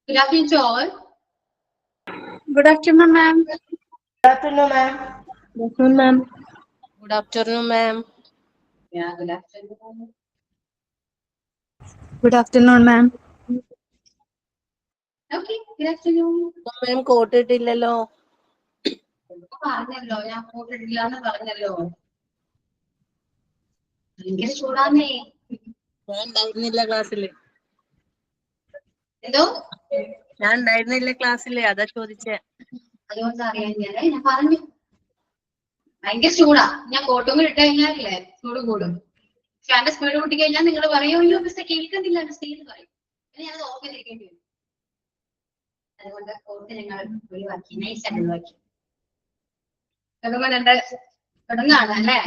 Good afternoon to all. Good afternoon, ma'am. Good afternoon, ma'am. Good afternoon, ma'am. Good afternoon, ma'am. Yeah, good afternoon. Good afternoon, ma'am. Okay, good afternoon. Ma'am, coat ഇട്ടില്ലല്ലോ. പറഞ്ഞല്ലോ ഞാൻ പോട്ടിട്ടില്ലാന്ന് പറഞ്ഞല്ലോ. ഭയങ്കര ചൂടാന്നേ. ഞാൻ ഉണ്ടായിരുന്നില്ല ക്ലാസ്സില്. എന്തോ? ഞാൻ ഉണ്ടായിരുന്നില്ല ക്ലാസ്സില്, അതാ ചോദിച്ചേ. അതുകൊണ്ട് അറിയാൻ ഞാൻ പറഞ്ഞു. ഭയങ്കര ചൂടാ. ഞാൻ കോട്ടും കൂടി ഇട്ട് കഴിഞ്ഞാലേ ചൂട് കൂടും. ഫാന്റെ സ്പീഡ് കൂട്ടി കഴിഞ്ഞാൽ നിങ്ങൾ പറയോ അയ്യോ മിസ്റ്റർ കേൾക്കുന്നില്ല മിസ്റ്റർ എന്ന് പറയും. പിന്നെ ഞാനത് ഓർമ്മിരിക്കേണ്ടി വരും. അതുകൊണ്ട് കോട്ട് ഞങ്ങൾ ഒഴിവാക്കി, നൈസായിട്ട് ഒഴിവാക്കി. തുടങ്ങാണ് അല്ലേ?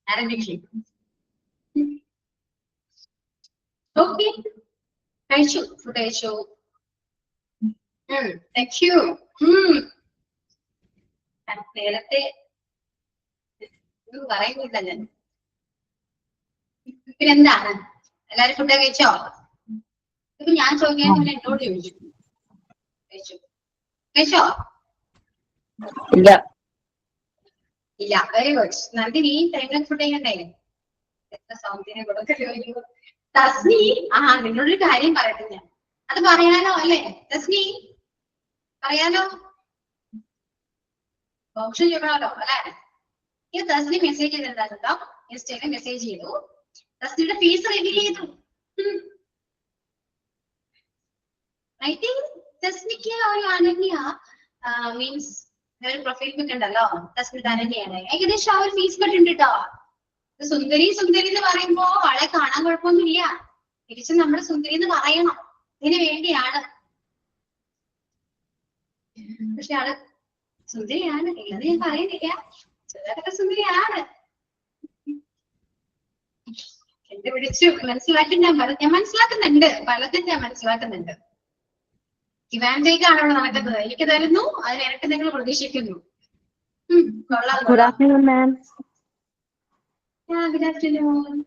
ആരംഭിക്കും. ഓക്കെ, കഴിച്ചു, ഫുഡ് കഴിച്ചു. Thank you. നേരത്തെ പറയുന്നില്ല ഞാൻ. പിന്നെന്താണ്, എല്ലാരും ഫുഡ് കഴിച്ചോ? ഇപ്പൊ ഞാൻ ചോദിക്കാൻ പിന്നെ എന്നോട് ചോദിച്ചു. കഴിച്ചു കഴിച്ചോ? ഇല്ല. ഇല്ല, വെരി ഗുഡ്. നന്ദിനി ടൈമിൽ ഫുഡ് ചെയ്യണ്ടേ? എത്ര സൗന്ദര്യം കൊടുക്കല്ലോ. തസ്നി, നിന്നോടൊരു കാര്യം പറയട്ടെ ഞാൻ. അത് പറയാനോ അല്ലേ തസ്നി? പറയാലോ, ഓപ്ഷൻ ചെയ്യണമല്ലോ അല്ലെ? ഈ തസ്നി മെസ്സേജ് ചെയ്തിട്ടുണ്ടായിരുന്നോ? ഇൻസ്റ്റയിൽ മെസ്സേജ് ചെയ്തു. തസ്നിയുടെ ഫീസ് റിവീൽ ചെയ്തു. ഐ തിങ്ക് തസ്നിക്ക് ഒരു അനന്യ മീൻസ് പ്രൊഫൈൽ പിക് ഉണ്ടല്ലോ, തസ്മിത് അനന്യാണ്. ഏകദേശം ആ ഒരു ഫീസ് കട്ട് ഉണ്ട് കേട്ടോ. സുന്ദരി സുന്ദരി എന്ന് പറയുമ്പോ ആളെ കാണാൻ കുഴപ്പമൊന്നുമില്ല. തിരിച്ചും നമ്മുടെ സുന്ദരി എന്ന് പറയണം, ഇതിനു വേണ്ടിയാണ്. പക്ഷെ ആള് സുന്ദരിയാണ്, ഇല്ലെന്ന് ഞാൻ പറയുന്നില്ല. ചിലതൊക്കെ സുന്ദരിയാണ്. എന്റെ പിടിച്ചു മനസ്സിലാക്കി ഞാൻ മനസ്സിലാക്കുന്നുണ്ട്, പലതും ഞാൻ മനസ്സിലാക്കുന്നുണ്ട്. ഇവാൻഡേക്കാണ് അവിടെ നടക്കുന്നത്. എനിക്ക് തരുന്നു, അതിന് ഇരട്ടി നിങ്ങൾ പ്രതീക്ഷിക്കുന്നു. Good afternoon, ma'am. Good afternoon.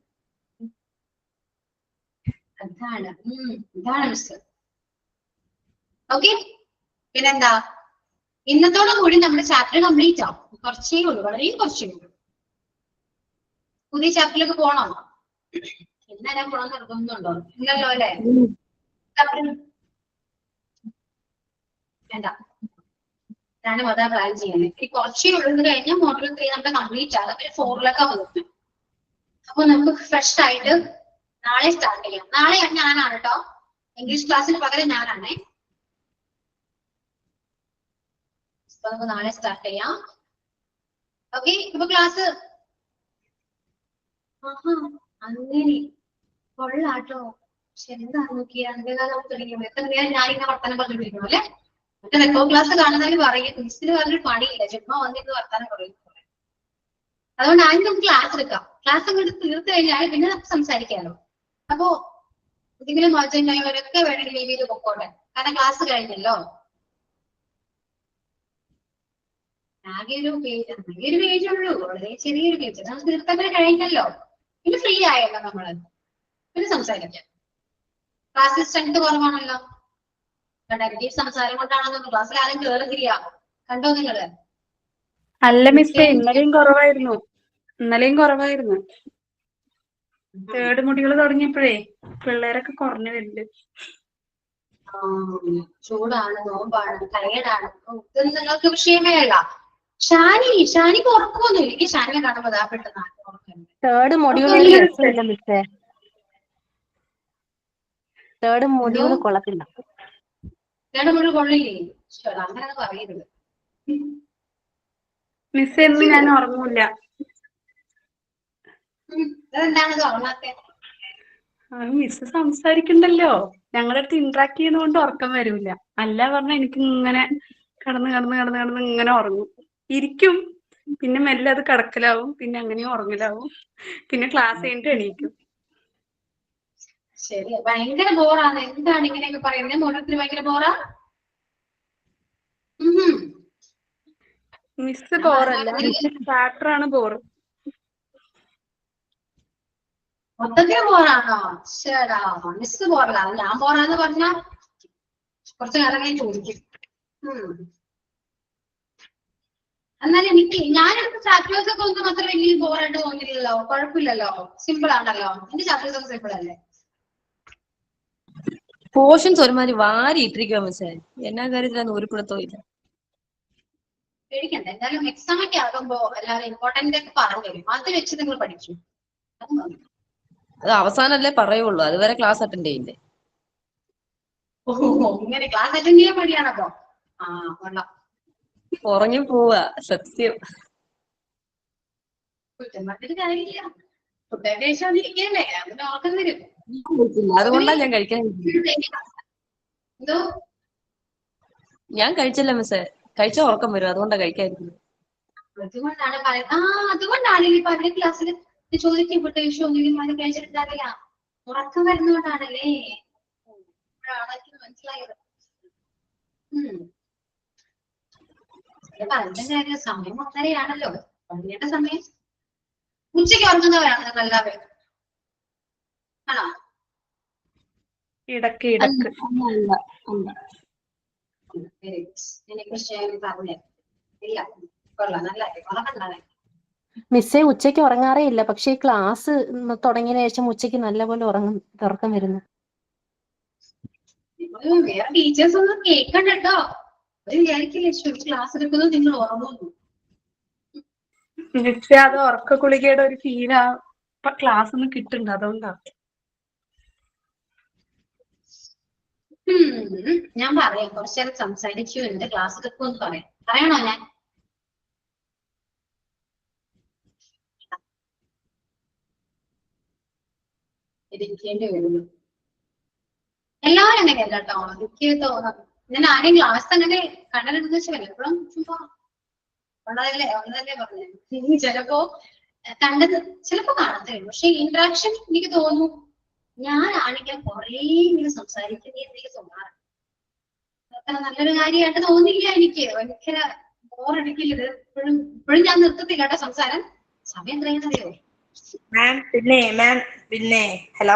അതാണ് മിസ്റ്റർ. ഓക്കെ, പിന്നെന്താ, ഇന്നത്തോടു കൂടി നമ്മുടെ ചാപ്റ്റർ കംപ്ലീറ്റ് ആവും. കുറച്ചേ ഉള്ളൂ, വളരെ കുറച്ചേ ഉള്ളൂ. പുതിയ ചാപ്റ്ററിലേക്ക് പോണോ? ഇന്നലെ പോകാൻ നിർബന്ധമുണ്ടോ? ഇല്ലല്ലോ അല്ലെ? വേണ്ട, ഞാനും അതാ പ്ലാൻ ചെയ്യുന്നത്. ഈ കുറച്ചേ ഉള്ളു കഴിഞ്ഞാൽ മോഡൽ 3 നമ്മുടെ കംപ്ലീറ്റ് ആകും. പിന്നെ 4 വന്നു. അപ്പൊ നമുക്ക് ഫ്രഷ് ആയിട്ട് നാളെ സ്റ്റാർട്ട് ചെയ്യാം. നാളെ ഞാനാണ് കേട്ടോ, ഇംഗ്ലീഷ് ക്ലാസ്സിന് പകരം ഞാനാണേ. നമുക്ക് നാളെ സ്റ്റാർട്ട് ചെയ്യാം. ഓക്കെ, ഇപ്പൊ ക്ലാസ് അങ്ങനെ കൊള്ളാട്ടോ. ശരി, എന്താ നോക്കിയാ തുടങ്ങിയത്? എത്ര നേരം ഞാനിങ്ങനെ വർത്തമാനം പറഞ്ഞിരിക്കണം അല്ലെ? മറ്റേ റെക്കോർഡ് ക്ലാസ് കാണുന്നതിന് പറയും മിസ്സിന് പറഞ്ഞൊരു പണിയില്ല, ചുമ്മാ വന്നിട്ട് വർത്തമാനം പറയും. അതുകൊണ്ട് ആദ്യം നമുക്ക് ക്ലാസ് എടുക്കാം. ക്ലാസ് അങ്ങോട്ട് തീർത്ത് കഴിഞ്ഞാൽ പിന്നെ നമുക്ക് സംസാരിക്കാമല്ലോ. അപ്പോ എന്തെങ്കിലും വായിച്ചവരൊക്കെ വേണമെങ്കിൽ ലീവ് ചെയ്ത് പൊക്കോട്ടെ, കാരണം ക്ലാസ് കഴിഞ്ഞല്ലോ. ആകെ ഒരു പേജ് ഉള്ളൂ, വളരെ ചെറിയൊരു പേജ്. നമുക്ക് തീർത്തങ്ങനെ കഴിഞ്ഞല്ലോ, പിന്നെ ഫ്രീ ആയല്ലോ നമ്മള്, പിന്നെ സംസാരിക്കാം. ക്ലാസ്സിൽ സ്ട്രെങ്ത് കുറവാണല്ലോ, നെഗറ്റീവ് സംസാരം കൊണ്ടാണെന്ന് ക്ലാസ്സിൽ ആരും കേറുന്നില്ല. കണ്ടോ നിങ്ങള്? അല്ല മിസ്സേ, ഇന്നലെയും കുറവായിരുന്നു. തേർഡ് മുടികൾ തുടങ്ങിയപ്പോഴേ പിള്ളേരൊക്കെ കുറഞ്ഞു വരുന്നുണ്ട്. ചൂടാണ്, നോമ്പാണ്, ടയേർഡാണ്, ഇതൊന്നും നിങ്ങൾക്ക് വിഷയമേ അല്ല. ഷാനിക്ക് ഉറക്കമൊന്നുമില്ല. എനിക്ക് ഷാനിയെ കാണുമ്പോ പെട്ടെന്ന് തേർഡ് മൊഡ്യൂൾ കൊള്ളത്തില്ല. തേർഡ് മൊഡ്യൂൾ കൊള്ളില്ലേ? അങ്ങനെ പറയരുത് മിസ്. എന്ന് ഞാൻ ഉറങ്ങൂല. അതെന്താണത് ഉറങ്ങാത്തെ? മിസ് സംസാരിക്കണ്ടല്ലോ, ഞങ്ങളുടെ അടുത്ത് ഇന്ററാക്ട് ചെയ്യുന്നതുകൊണ്ട് ഉറക്കം വരൂല. അല്ല പറഞ്ഞാൽ എനിക്ക് ഇങ്ങനെ കിടന്ന് ഇങ്ങനെ ഉറങ്ങും. ഇരിക്കും, പിന്നെ മെല്ലെ അത് കിടക്കലാവും, പിന്നെ അങ്ങനെയും ഉറങ്ങലാവും, പിന്നെ ക്ലാസ് കഴിഞ്ഞിട്ട് എണീക്കും. ശരി, ഭയങ്കര ബോറാണ്. എന്താണ് ഇങ്ങനെയൊക്കെ പറയുന്നത്? മോഡത്തിന് ഭയങ്കര ബോറാ? മിസ് ബോറല്ല, ചാപ്റ്ററാണ് ബോറ്. മൊത്തത്തിൽ ബോറാണോ? ശരാ മിസ് ബോറല്ല, ഞാൻ ബോറാന്ന് പറഞ്ഞാ കുറച്ചു നേരം ഞാൻ ചോദിക്കും. എന്നാൽ ഞാനെടുത്ത ചാപ്റ്റേഴ്സ് ഒക്കെ ഒന്നും അത്ര വലിയ ബോറായിട്ട് തോന്നിയില്ലല്ലോ, കുഴപ്പമില്ലല്ലോ, സിമ്പിൾ ആണല്ലോ. എന്റെ ചാപ്റ്റേഴ്സ് ഒക്കെ സിമ്പിൾ അല്ലേ? പോർഷൻസ് ഒരുമാതിരി വാരി ഇട്ടിരിക്കുക മിസ്സേ, എന്നാ കാര്യത്തിലാന്ന് ഒരു പിടുത്തവും ഇല്ല. പേടിക്കണ്ട, എന്തായാലും എക്സാം ഒക്കെ ആകുമ്പോ എല്ലാവരും ഇമ്പോർട്ടന്റ് ഒക്കെ പറഞ്ഞു തരും, അത് വെച്ച് നിങ്ങൾ പഠിക്കും. അത് അവസാനല്ലേ പറയുള്ളൂ, അതുവരെ ക്ലാസ് അറ്റൻഡ് ചെയ്യില്ലേ. ഓ ഇങ്ങനെ ക്ലാസ് അറ്റൻഡ് ചെയ്യാൻ മടിയാണപ്പോ? ആ കൊള്ളാം. ഉറങ്ങി പോവാ സത്യം. കുറ്റം പറഞ്ഞിട്ട് കാര്യമില്ല, ഫുഡൊക്കെ കഴിച്ചോണ്ടിരിക്കല്ലേ, അതിന് ഉറക്കം വരും. അതുകൊണ്ടാണ് ഞാൻ കഴിക്കാൻ. എന്തോ? ഞാൻ കഴിച്ചില്ല മിസ്സേ, കഴിച്ച ഉറക്കം വരും, അതുകൊണ്ടാണ് കഴിക്കാതിരിക്കുന്നത്. അതുകൊണ്ടാണ് അതുകൊണ്ടാണ് ഈ പബ്ലിക് ക്ലാസ്സിൽ ചോദിക്കും ഫുഡ് കഴിച്ചു ഒന്നും അത് കഴിച്ചിട്ടുണ്ടാവില്ല, ഉറക്കം വരുന്നതുകൊണ്ടാണല്ലേ. മനസ്സിലായത്. പറഞ്ഞ കാര്യം സമയം 1:30 പള്ളിയുടെ സമയം. ഉച്ചയ്ക്ക് ഉറങ്ങുന്നവരാണ് നിങ്ങൾ എല്ലാവരും? ആണോ? ഇടക്ക് ഇടക്ക്. ഇതിനെക്കുറിച്ച് പറഞ്ഞു ഇല്ല, കൊള്ളാം, നല്ല ഉറങ്ങണ്ടാവേ. മിസ്സേ ഉച്ചയ്ക്ക് ഉറങ്ങാറേ ഇല്ല, പക്ഷെ ഈ ക്ലാസ് തുടങ്ങിയതിനു ശേഷം ഉച്ചയ്ക്ക് നല്ലപോലെ ഉറക്കം വരുന്നു. വേറെ ടീച്ചേഴ്സ് ഒന്നും കേൾക്കണ്ട കേട്ടോ, ഒരു വിചാരിക്കില്ലേ ക്ലാസ് എടുക്കുന്നത് നിങ്ങൾ ഉറങ്ങുന്നു. മിസ്സേ അത് ഉറക്ക ഗുളികയുടെ ഒരു ഫീലാ ക്ലാസ് ഒന്നും കിട്ടുന്നുണ്ട്, അതുകൊണ്ടാ. ഞാൻ പറയാം, കുറച്ചു നേരം സംസാരിച്ചു എന്റെ ക്ലാസ് എടുക്കുമെന്ന് പറയണോ? ഞാൻ ഇരിക്കേണ്ടി വരുന്നു. എല്ലാവരും അങ്ങനെയല്ല കേട്ടോ, എനിക്ക് തോന്നുന്നു. ഞാൻ ആരെയും ക്ലാസ് അങ്ങനെ കണ്ടിട്ടുണ്ടെന്ന് വെച്ചാൽ എപ്പോഴും ചുമ്മാ ഉള്ളതല്ലേ പറഞ്ഞു. ചിലപ്പോ കണ്ടത് ചിലപ്പോ കാണത്തേ ഉള്ളൂ, പക്ഷെ ഇന്ററാക്ഷൻ എനിക്ക് തോന്നുന്നു ഞാനാണെങ്കിൽ കുറേ ഇങ്ങനെ സംസാരിക്കുന്നേ എനിക്ക് തോന്നാറ്. അത്ര നല്ലൊരു കാര്യമായിട്ട് തോന്നില്ല എനിക്ക്. ഭയങ്കര ബോറടിക്കില്ല ഇത്. ഇപ്പോഴും ഞാൻ നിർത്തത്തില്ല കേട്ടോ സംസാരം. സമയം എത്രയെന്നറിയോ മാം? പിന്നെ ഹലോ,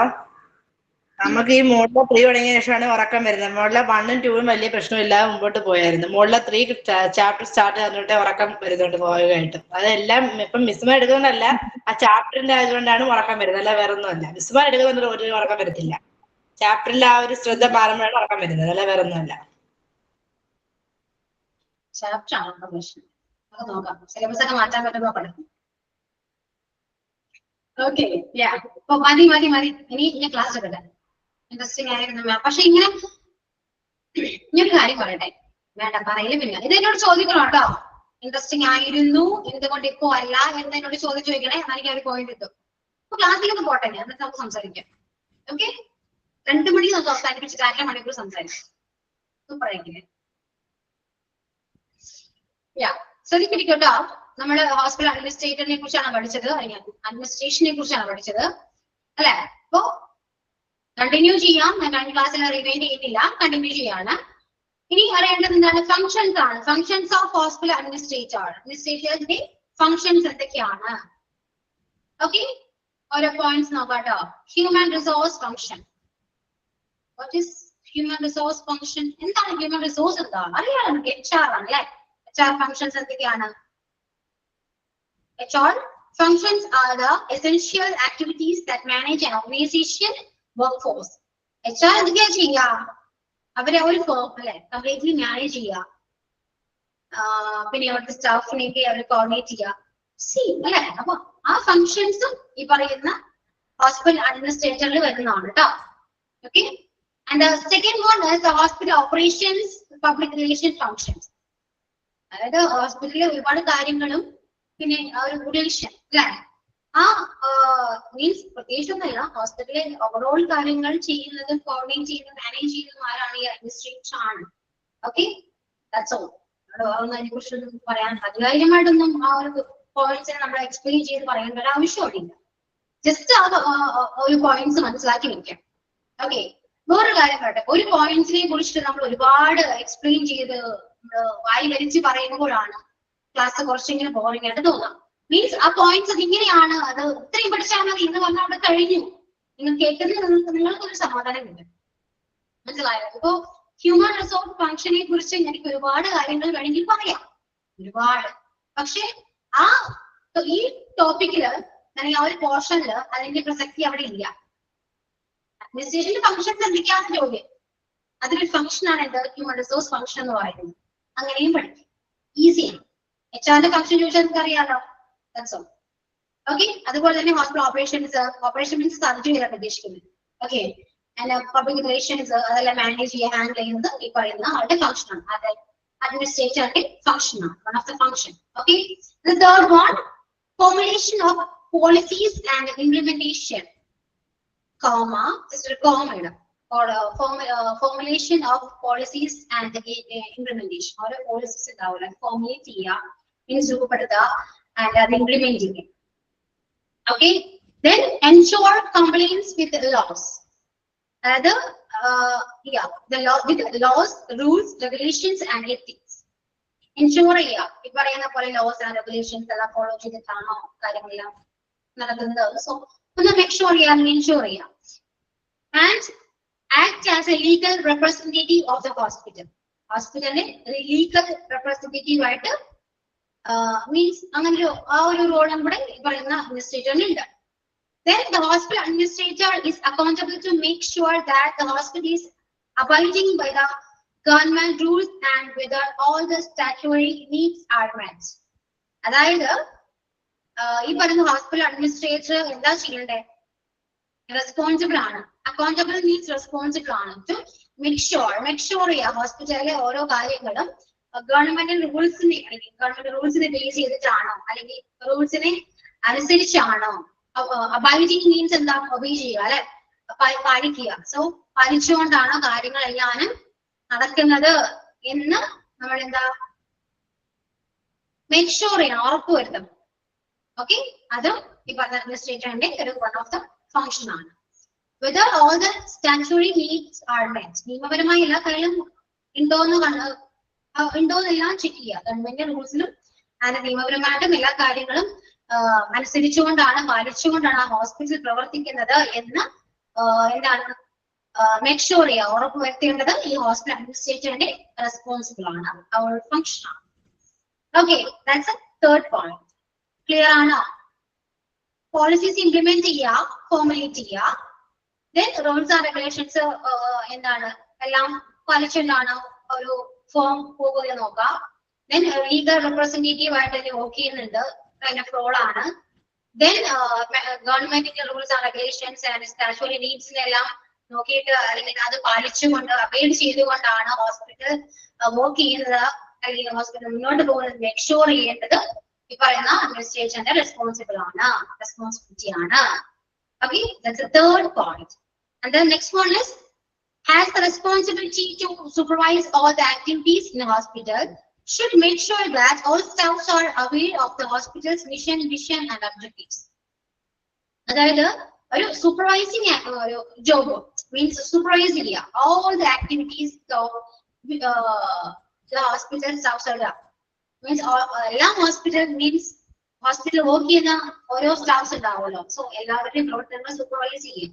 നമുക്ക് ഈ മോഡൽ 3 തുടങ്ങിയ ശേഷമാണ് ഉറക്കം വരുന്നത്. മോഡൽ 1ഉം 2ഉം വലിയ പ്രശ്നമില്ലാതെ മുമ്പോട്ട് പോയായിരുന്നു. മോഡൽ 3 ചാപ്റ്റർ സ്റ്റാർട്ട് ചെയ്തിട്ട് ഉറക്കം വരുന്നുണ്ട് സ്വാഭാവികമായിട്ടും. അതെല്ലാം ഇപ്പം മിസ്സുമാർ എടുക്കുന്നതല്ല, ആ ചാപ്റ്ററിന്റെ ആയതുകൊണ്ടാണ് ഉറക്കം വരുന്നത്, അല്ല വേറെ ഒന്നുമല്ല. മിസ്സുമാർ എടുക്കുന്നത് ഒരു ഉറക്കം വരത്തില്ല, ചാപ്റ്ററിൽ ആ ഒരു ശ്രദ്ധ മാറുമ്പോഴാണ് ഉറക്കം വരുന്നത്, അല്ല വേറെ ഒന്നുമല്ല. ചാപ്റ്റർ ആണോ പ്രശ്നം? അത് നോക്കാം, സിലബസ് ഒക്കെ മാറ്റാൻ പറ്റുമ്പോ പഠിക്കും. ഓക്കെ, മതി. ഇനി ഞാൻ ക്ലാസ് എടുക്കാം. ഇൻട്രസ്റ്റിംഗ് ആയിരുന്നു. പക്ഷെ ഇങ്ങനൊരു കാര്യം പറയട്ടെ, വേണ്ട പറയില്ല. പിന്നെ ഇത് എന്നോട് ചോദിക്കണം കേട്ടോ, ഇൻട്രസ്റ്റിംഗ് ആയിരുന്നു എന്തുകൊണ്ട് ഇപ്പോ അല്ല എന്ന് എന്നോട് ചോദിച്ചു വെക്കണേ, എന്നാൽ എനിക്ക് ഒരു പോയിന്റ് കിട്ടും. അപ്പൊ ക്ലാസ്സിലൊന്നും പോട്ടെ, എന്നിട്ട് നമുക്ക് സംസാരിക്കാം. ഓക്കെ, 2 മണിക്ക് നമുക്ക് അവസാനിപ്പിച്ചിട്ട് 1/2 മണിക്കൂർ സംസാരിക്കാം. സൂപ്പറായിരിക്കില്ലേ? ശ്രദ്ധിച്ചിരിക്കട്ടോ, നമ്മള് ഹോസ്പിറ്റൽ അഡ്മിനിസ്ട്രേറ്ററിനെ കുറിച്ചാണ് പഠിച്ചത്, അഡ്മിനിസ്ട്രേഷനെ കുറിച്ചാണ് പഠിച്ചത് അല്ലെ? അപ്പോ കണ്ടിന്യൂ ചെയ്യാം. ഞാൻ ക്ലാസ്സിൽ റിവൈൻഡ് ചെയ്യുന്നില്ല, കണ്ടിന്യൂ ചെയ്യാണ്. ഇനി അറിയേണ്ടത് എന്താണ്? ഫങ്ഷൻസ് ആണ്. ഫങ്ഷൻസ് ഓഫ് ഹോസ്പിറ്റൽ അഡ്മിനിസ്ട്രേറ്റേഴ്സിന്റെ ഫങ്ഷൻസ് എന്തൊക്കെയാണ്? ഓക്കെ, ഓരോ പോയിന്റ്സ് നോക്കാട്ടോ. Human resource function. What is human resource function? എന്താണ് ഹ്യൂമൻ റിസോഴ്സ്? എന്താണ് അറിയാലോ, HR ആണ് അല്ലെ? HR functions എന്തൊക്കെയാണ്? HR functions are the essential activities that manage an organization workforce. HR എന്തൊക്കെയാ ചെയ്യുക? അവരെ ഒരു ഫേം അല്ലെ കംപ്ലീറ്റ്ലി മാനേജ് ചെയ്യുക, പിന്നെ അവരുടെ സ്റ്റാഫിനെയൊക്കെ അവർ കോർഡിനേറ്റ് ചെയ്യുക അല്ലെ? അപ്പൊ ആ ഫങ്ഷൻസും ഈ പറയുന്ന ഹോസ്പിറ്റൽ അഡ്മിനിസ്ട്രേറ്ററിൽ വരുന്നതാണ് കേട്ടോ. Okay, and the second one is the hospital operations public relation functions. അതായത് ഹോസ്പിറ്റലിലെ ഒരുപാട് കാര്യങ്ങളും പിന്നെ ആ ഒരു റിലേഷൻ അല്ലെ, ആ മീൻസ് പ്രത്യേകിച്ചൊന്നല്ല, ഹോസ്പിറ്റലിലെ ഓവറോൾ കാര്യങ്ങൾ ചെയ്യുന്നതും കോർഡിനേറ്റ് ചെയ്യുന്നതും മാനേജ് ചെയ്യുന്നതും ആരാണ്? ഈ അഡ്മിനിസ്ട്രേറ്റർ ആണ്. Okay, that's all. അതിനെ കുറിച്ചൊന്നും പറയാൻ അധികാരികമായിട്ടൊന്നും ആ ഒരു പോയിന്റ്സിനെ നമ്മൾ എക്സ്പ്ലെയിൻ ചെയ്ത് പറയേണ്ട ഒരു ആവശ്യമില്ല. ജസ്റ്റ് ഒരു പോയിന്റ്സ് മനസ്സിലാക്കി വെക്കാം. ഓക്കെ, വേറൊരു കാര്യം പറയട്ടെ, ഒരു പോയിന്റ്സിനെ കുറിച്ചിട്ട് നമ്മൾ ഒരുപാട് എക്സ്പ്ലെയിൻ ചെയ്ത് വായി വലിച്ച് പറയുമ്പോഴാണ് ക്ലാസ് കുറച്ചെങ്കിലും ബോറിംഗ് ആയിട്ട് തോന്നാം. മീൻസ് ആ പോയിന്റ്സ് അത് ഇങ്ങനെയാണ്, അത് ഇത്രയും പഠിച്ചാൽ മതി എന്ന് പറഞ്ഞാൽ അവിടെ കഴിഞ്ഞു. നിങ്ങൾ കേൾക്കുന്നത് നിങ്ങൾക്കൊരു സമാധാനം കിട്ടും. മനസ്സിലായോ? ഇപ്പോ ഹ്യൂമൻ റിസോഴ്സ് ഫംഗ്ഷനെ കുറിച്ച് എനിക്ക് ഒരുപാട് കാര്യങ്ങൾ വേണമെങ്കിൽ പറയാം, ഒരുപാട്. പക്ഷെ ഈ ടോപ്പിക്കില് അല്ലെങ്കിൽ ആ ഒരു പോർഷനില് അതിന്റെ പ്രസക്തി അവിടെ ഇല്ല. അഡ്മിനിസ്ട്രേഷന്റെ ഫംഗ്ഷൻസ് എന്തൊക്കെയാണെന്ന് ചോദ്യം, അതിലൊരു ഫംഗ്ഷൻ ആണ് എന്ത് ഹ്യൂമൻ റിസോഴ്സ് ഫംഗ്ഷൻ എന്ന് പറയുന്നത്. അങ്ങനെയും പഠിക്കും, ഈസിയാണ്. HR ഫംഗ്ഷൻ ചോദിച്ചാൽ നിങ്ങൾക്ക് അറിയാലോ. ഓക്കെ. അതുപോലെ തന്നെ hospital operations, operation means surgery ആണ് ഉദ്ദേശിക്കുന്നത്. ഓക്കെ. പബ്ലിക് റിലേഷൻസ് അതെല്ലാം മാനേജ് ചെയ്യാൻ ഹാൻഡിൽ ചെയ്യുന്നത് ഈ പറയുന്ന ആളുടെ ഫംഗ്ഷൻ ആണ്. അത് അഡ്മിനിസ്ട്രേറ്ററിന്റെ ഫംഗ്ഷൻ ആണ്, one of the function. Okay. The third one, formulation of policies and implementation, comma, just a comma ഇടാം, or formulation of policies and implementation. ഓരോ policies ഉണ്ടാവില്ല, formulate ചെയ്യുക മീൻസ് രൂപപ്പെടുത്തുക and അത് implement ചെയ്യുക. Okay. Then ensure compliance with the laws. The law with laws, rules, regulations and ethics. Ensure ചെയ്യുക ഈ പറയുന്ന പോലെ ലോസ് ആൻഡ് റെഗുലേഷൻസ് എല്ലാം ഫോളോ ചെയ്തിട്ടാണോ കാര്യങ്ങളെല്ലാം നടക്കുന്നത്. സോ ഒന്ന് മേക്ക് ഷുവർ ചെയ്യാൻ, എൻഷുർ ചെയ്യാം. And act as A legal representative of the hospital. ഹോസ്പിറ്റലിന്റെ ലീഗൽ റെപ്രസെന്റേറ്റീവ് ആയിട്ട് മീൻസ് അങ്ങനെ ആ ഒരു റോൾ നമ്മുടെ ഈ പറയുന്ന അഡ്മിനിസ്ട്രേറ്ററിന് ഉണ്ട്. Then the hospital administrator is accountable to make sure that the hospital is abiding by the government rules and whether all the statutory needs are met. അതായത് ഈ പറയുന്ന ഹോസ്പിറ്റൽ അഡ്മിനിസ്ട്രേറ്റർ എന്താ ചെയ്യണ്ടേ? റെസ്പോൺസിബിൾ ആണ്. അക്കൗണ്ടബിൾ മീൻസ് റെസ്പോൺസിബിൾ ആണ്. To make sure ചെയ്യാം ഹോസ്പിറ്റലിലെ ഓരോ കാര്യങ്ങളും ഗവൺമെന്റ് റൂൾസിനെ അല്ലെങ്കിൽ ഗവൺമെന്റ് റൂൾസിനെ ബേസ് ചെയ്തിട്ടാണോ അല്ലെങ്കിൽ റൂൾസിനെ അനുസരിച്ചാണോ. അബൈഡിങ് മീൻസ് എന്താ? ഒബേ ചെയ്യുക അല്ലെ, പാലിക്കുക. സോ പാലിച്ചുകൊണ്ടാണോ കാര്യങ്ങളെല്ലാം നടക്കുന്നത് എന്ന് നമ്മൾ എന്താ മേക്ക് ഷുവർ ചെയ്യണം, ഉറപ്പുവരുത്തണം. ഓക്കെ. അതും ഈ പറഞ്ഞ അഡ്മിനിസ്ട്രേറ്ററിന്റെ ഒരു വൺ ഓഫ് ദ ഫംഗ്ഷൻ ആണ്. Whether all the statutory needs are met. നിയമപരമായ എല്ലാ കാര്യങ്ങളും ഉണ്ടോന്നെല്ലാം ചെക്ക് ചെയ്യുക. ഗവൺമെന്റ് റൂൾസിലും അതിന്റെ നിയമപരമായിട്ടും എല്ലാ കാര്യങ്ങളും അനുസരിച്ചുകൊണ്ടാണ് പാലിച്ചുകൊണ്ടാണ് ആ ഹോസ്പിറ്റൽ പ്രവർത്തിക്കുന്നത് എന്ന് എന്താണ് മേക്ക് ഷുവർ ചെയ്യുക, ഉറപ്പ് വരുത്തേണ്ടത് ഈ ഹോസ്പിറ്റൽ അഡ്മിനിസ്ട്രേറ്ററിന്റെ റെസ്പോൺസിബിൾ ആണ്, അവർ ഫംഗ്ഷൻ ആണ്. Okay. That's A third point. Clear ആണോ? പോളിസീസ് ഇംപ്ലിമെന്റ് ചെയ്യുക, ഫോർമുലേറ്റ് ചെയ്യുക. ദെൻ റൂൾസ് ആൻഡ് റെഗുലേഷൻസ് എന്താണ് എല്ലാം പാലിച്ചുകൊണ്ടാണോ ഒരു ഫോം പോകുക നോക്കാം. ദെൻ ലീഗൽ റെപ്രസെന്റേറ്റീവ് ആയിട്ട് തന്നെ വർക്ക് ചെയ്യുന്നുണ്ട്, അതിന്റെ റോൾ ആണ്. ദെൻ ഗവൺമെന്റിന്റെ rules and regulations and statutory നീഡ്സിനെല്ലാം നോക്കിയിട്ട് അല്ലെങ്കിൽ അത് പാലിച്ചുകൊണ്ട് അപ്പീൽ ചെയ്തുകൊണ്ടാണ് ഹോസ്പിറ്റൽ വർക്ക് ചെയ്യുന്നത് അല്ലെങ്കിൽ ഹോസ്പിറ്റൽ മുന്നോട്ട് പോകുന്നത് മേക്ക് ഷുവർ ചെയ്യേണ്ടത് ഈ പറയുന്ന അഡ്മിനിസ്ട്രേഷന്റെ റെസ്പോൺസിബിലിറ്റി ആണ്. Okay, that's the third point. And the next one is has the responsibility to supervise all the activities in the hospital, should make sure that all staffs are aware of the hospital's mission, vision and objectives. അതായത് ഒരു supervising ഒരു job means supervise ചെയ്യുക all the activities of the hospital staffs are means എല്ലാ hospital means hospital work ചെയ്യുന്ന ഓരോ staffs ഉണ്ടാവുമല്ലോ. So എല്ലാവരുടെയും പ്രവർത്തനങ്ങൾ സൂപ്പർവൈസ് ചെയ്യും.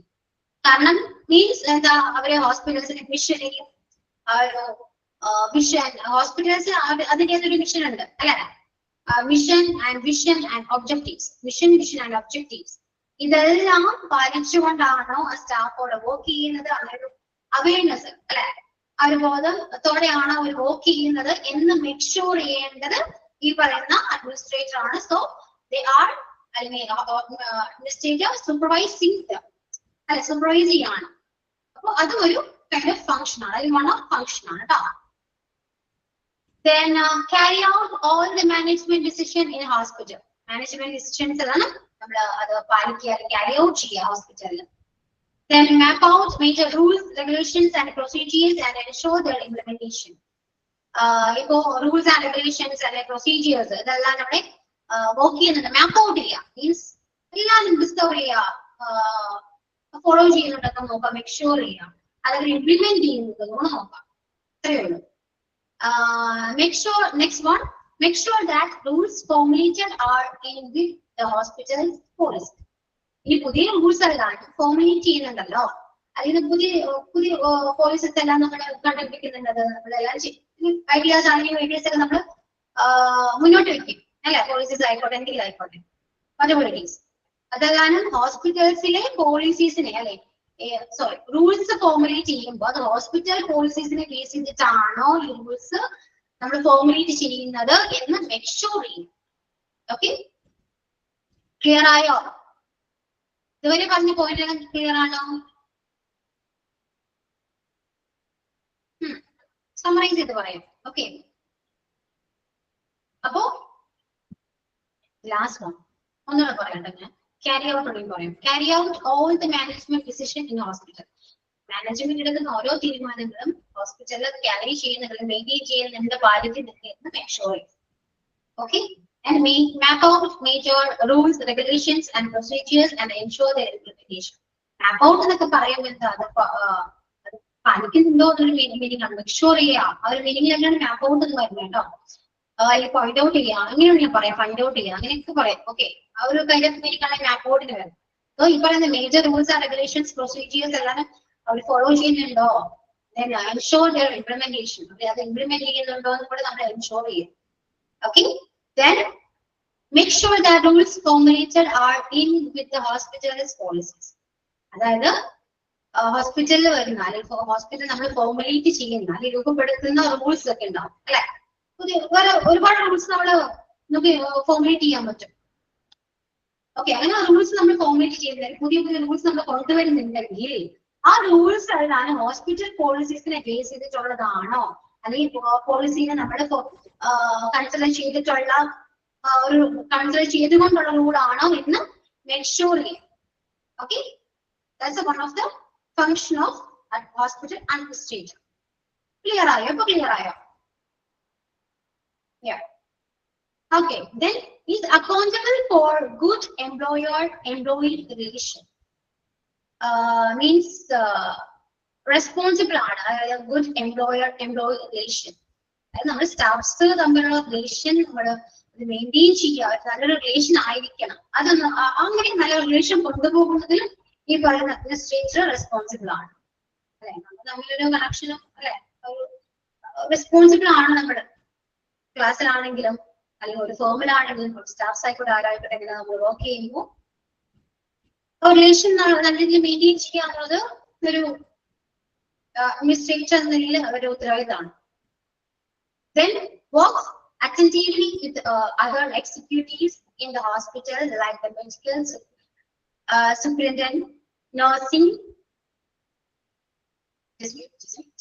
കാരണം മീൻസ് എന്താ അവരെ ഹോസ്പിറ്റൽസിന്റെ മിഷനെയും വിഷൻ ഹോസ്പിറ്റൽസ് അതിന്റെ ഒരു മിഷൻ ഉണ്ട് അല്ലെ, mission and vision and objectives. Mission vision and objectives ഇതെല്ലാം പാലിച്ചുകൊണ്ടാണോ ആ സ്റ്റാഫോടെ വർക്ക് ചെയ്യുന്നത്, അങ്ങനെ അവയർനെസ് അല്ലെ, ആ ഒരു ബോധത്തോടെയാണോ അവർ വർക്ക് ചെയ്യുന്നത് എന്ന് മേക്ക് ഷുവർ ചെയ്യേണ്ടത് ഈ പറയുന്ന അഡ്മിനിസ്ട്രേറ്റർ ആണ്. So they are administrator supervising അല്ലെ, സൂപ്പർവൈസ് ചെയ്യാണ്. അപ്പൊ അത് ഒരു കൈൻഡ് ഓഫ് ഫംഗ്ഷൻ ആണ്, അതിൽ വൺ ഓഫ് ഫംഗ്ഷൻ ആണ് കേട്ടോ. Then carry out all the management decision in hospital. Management decisions ആണ് നമ്മൾ അത് പാലിക്കുക, carry out ചെയ്യുക ഹോസ്പിറ്റലിൽ. Then map out major rules, regulations and procedures and ensure their implementation. ഇപ്പോ റൂൾസ് ആൻഡ് റെഗുലേഷൻസ് അല്ലെ പ്രൊസീജിയേഴ്സ് ഇതെല്ലാം നമ്മുടെ വർക്ക് ചെയ്യുന്നുണ്ട്, മാപ്പ് ഔട്ട് ചെയ്യുക മീൻസ് എല്ലാം ഡിസ്കവർ ചെയ്യുക, ഫോളോ ചെയ്യുന്നുണ്ടൊക്കെ നോക്കാം, മേക്ക് ഷുവർ ചെയ്യുക, അതവർ ഇംപ്ലിമെന്റ് ചെയ്യുന്നത് നോക്കാം. അത്രയേ ഉള്ളൂ. Make sure next one, make sure that rules formulated are in with the hospital's policy. ഈ പുതിയ റൂൾസ് എല്ലാം ഫോർമുലേറ്റ് ചെയ്യുന്നുണ്ടല്ലോ, അല്ലെങ്കിൽ പുതിയ പുതിയ പോളിസീസ് എല്ലാം നമ്മൾ കണ്ടുപിടിക്കുന്നുണ്ടത്, നമ്മളെല്ലാം ഐഡിയാസ് ആണെങ്കിൽ ഐഡിയാസ് ഒക്കെ നമ്മൾ മുന്നോട്ട് വെക്കും അല്ലെ, പോളിസീസ് ആയിക്കോട്ടെ എന്തെങ്കിലും ആയിക്കോട്ടെ പലപൊളിറ്റീസ്. അതെല്ലാം ഹോസ്പിറ്റൽസിലെ പോളിസീസിനെ അല്ലെ സോറി റൂൾസ് ഫോർമുലേറ്റ് ചെയ്യുമ്പോൾ അത് ഹോസ്പിറ്റൽ പോളിസീസിനെ ബേസ് ചെയ്തിട്ടാണോ ഈ റൂൾസ് നമ്മൾ ഫോർമുലേറ്റ് ചെയ്യുന്നത് എന്ന് മെക്ക് ഷുവർ ചെയ്യും. ഓക്കെ, ക്ലിയർ ആയോ? ഇതുവരെ പറഞ്ഞ പോയിന്റ് ക്ലിയർ ആണോ? സമ്മറൈസ് ചെയ്ത് പറയാം. ഓക്കെ, അപ്പോ ലാസ്റ്റ് വൺ ഒന്നുകൂടെ പറയട്ടെ ഞാൻ. ക്യാരി ഔട്ട് ഉണ്ടെങ്കിൽ പറയാം. Carry out all the management decision in hospital. Management എടുക്കുന്ന ഓരോ തീരുമാനങ്ങളും ഹോസ്പിറ്റലിൽ ക്യാരി ചെയ്യുന്നതിൽ മെയിൻറ്റെയിൻ ചെയ്യുന്നതിന്റെ പാലിക്കുന്നുണ്ട് മെക്ക് ഷുവർ ചെയ്യും. Okay, and map out major rules, regulations and procedures and ensure their implementation. Map out എന്നൊക്കെ പറയുമ്പോൾ എന്താ, അത് പാലിക്കുന്നുണ്ടോ എന്നൊരു മീനിങ് ആണ്. മെക്ക് ഷുവർ ചെയ്യുക, ആ ഒരു മീനിങ്ങിലാണ് മാപ്പ് ഔട്ട് എന്ന് പറയുന്നത് കേട്ടോ. അല്ലെങ്കിൽ പോയിന്റ് ഔട്ട് ചെയ്യുക, അങ്ങനെയാണ് ഞാൻ പറയാം. ഫൈൻഡ് ഔട്ട് ചെയ്യുക അങ്ങനെയൊക്കെ പറയാം. ഓക്കെ, ആ ഒരു കാര്യം മീനിങ്ങാണ് മാപ്പ് ഔട്ടിന് വരുന്നത്. സോ ഈ പറയുന്ന major rules and regulations procedures എല്ലാം അവർ ഫോളോ ചെയ്യുന്നുണ്ടോ, എൻഷുർ ദെയർ ഇംപ്ലിമെന്റേഷൻ, അത് ഇംപ്ലിമെന്റ് ചെയ്യുന്നുണ്ടോ എന്ന് കൂടെ നമ്മൾ എൻഷുർ ചെയ്യും. Okay, then make sure that rules formulated are in with the hospital's policies. അതായത് ഹോസ്പിറ്റലിൽ വരുന്ന അല്ലെങ്കിൽ ഹോസ്പിറ്റൽ നമ്മൾ ഫോർമുലേറ്റ് ചെയ്യുന്ന അല്ലെങ്കിൽ രൂപപ്പെടുത്തുന്ന റൂൾസ് ഒക്കെ ഉണ്ടാവും അല്ലെ. പുതിയ ഒരുപാട് റൂൾസ് നമുക്ക് ഫോർമുലേറ്റ് ചെയ്യാൻ പറ്റും. ഓക്കെ, അങ്ങനെ റൂൾസ് നമ്മൾ ഫോർമുലേറ്റ് ചെയ്യുന്നത്, പുതിയ പുതിയ റൂൾസ് നമ്മൾ കൊണ്ടുവരുന്നുണ്ടെങ്കിൽ ആ റൂൾസ് എല്ലാം ഹോസ്പിറ്റൽ പോളിസീസിനെ ബേസ് ചെയ്തിട്ടുള്ളതാണോ, അല്ലെങ്കിൽ പോളിസീനെ നമ്മൾ കൺസിഡർ ചെയ്തിട്ടുള്ള ഒരു കൺസിഡർ ചെയ്തുകൊണ്ടുള്ള റൂൾ ആണോ എന്ന് മെക്ക് ഷുവർ ചെയ്യും. Okay, that's one of the function of hospital administrator. Clear ആയോ? ഇപ്പൊ ക്ലിയർ ആയോ? Okay, then is accountable for good employer-employee relation. Means responsible ആണ് good employer-employee relation. നമ്മൾ സ്റ്റാഫ്സ് തമ്മിലുള്ള റിലേഷൻ നമ്മൾ മെയിൻറ്റെയിൻ ചെയ്യുക, നല്ലൊരു റിലേഷൻ ആയിരിക്കണം. അതൊന്ന് അങ്ങനെ നല്ല റിലേഷൻ കൊണ്ടുപോകുന്നതിൽ ഈ പറയുന്ന അഡ്മിനിസ്ട്രേറ്റർ റെസ്പോൺസിബിൾ ആണ് അല്ലെ. നമ്മൾ തമ്മിലൊരു കണക്ഷനും അല്ലെ, റെസ്പോൺസിബിൾ ആണ്. നമ്മൾ ക്ലാസ്സിലാണെങ്കിലും അല്ലെങ്കിൽ ഒരു ഫോമിലാണെങ്കിലും സ്റ്റാഫ്സ് ആയിക്കോട്ടെ ആരായിക്കോട്ടെ നമ്മൾ വർക്ക് ചെയ്യുമ്പോൾ റിലേഷൻ നല്ല രീതിയിൽ മെയിൻറ്റെയിൻ ചെയ്യുക എന്നുള്ളത് ഒരു അഡ്മിനിസ്ട്രേറ്റർ എന്ന നിലയിൽ ഒരു ഉത്തരവാദിത്തമാണ്. Then work attentively with other executives in the hospital like the medical superintendent, nursing. Just wait.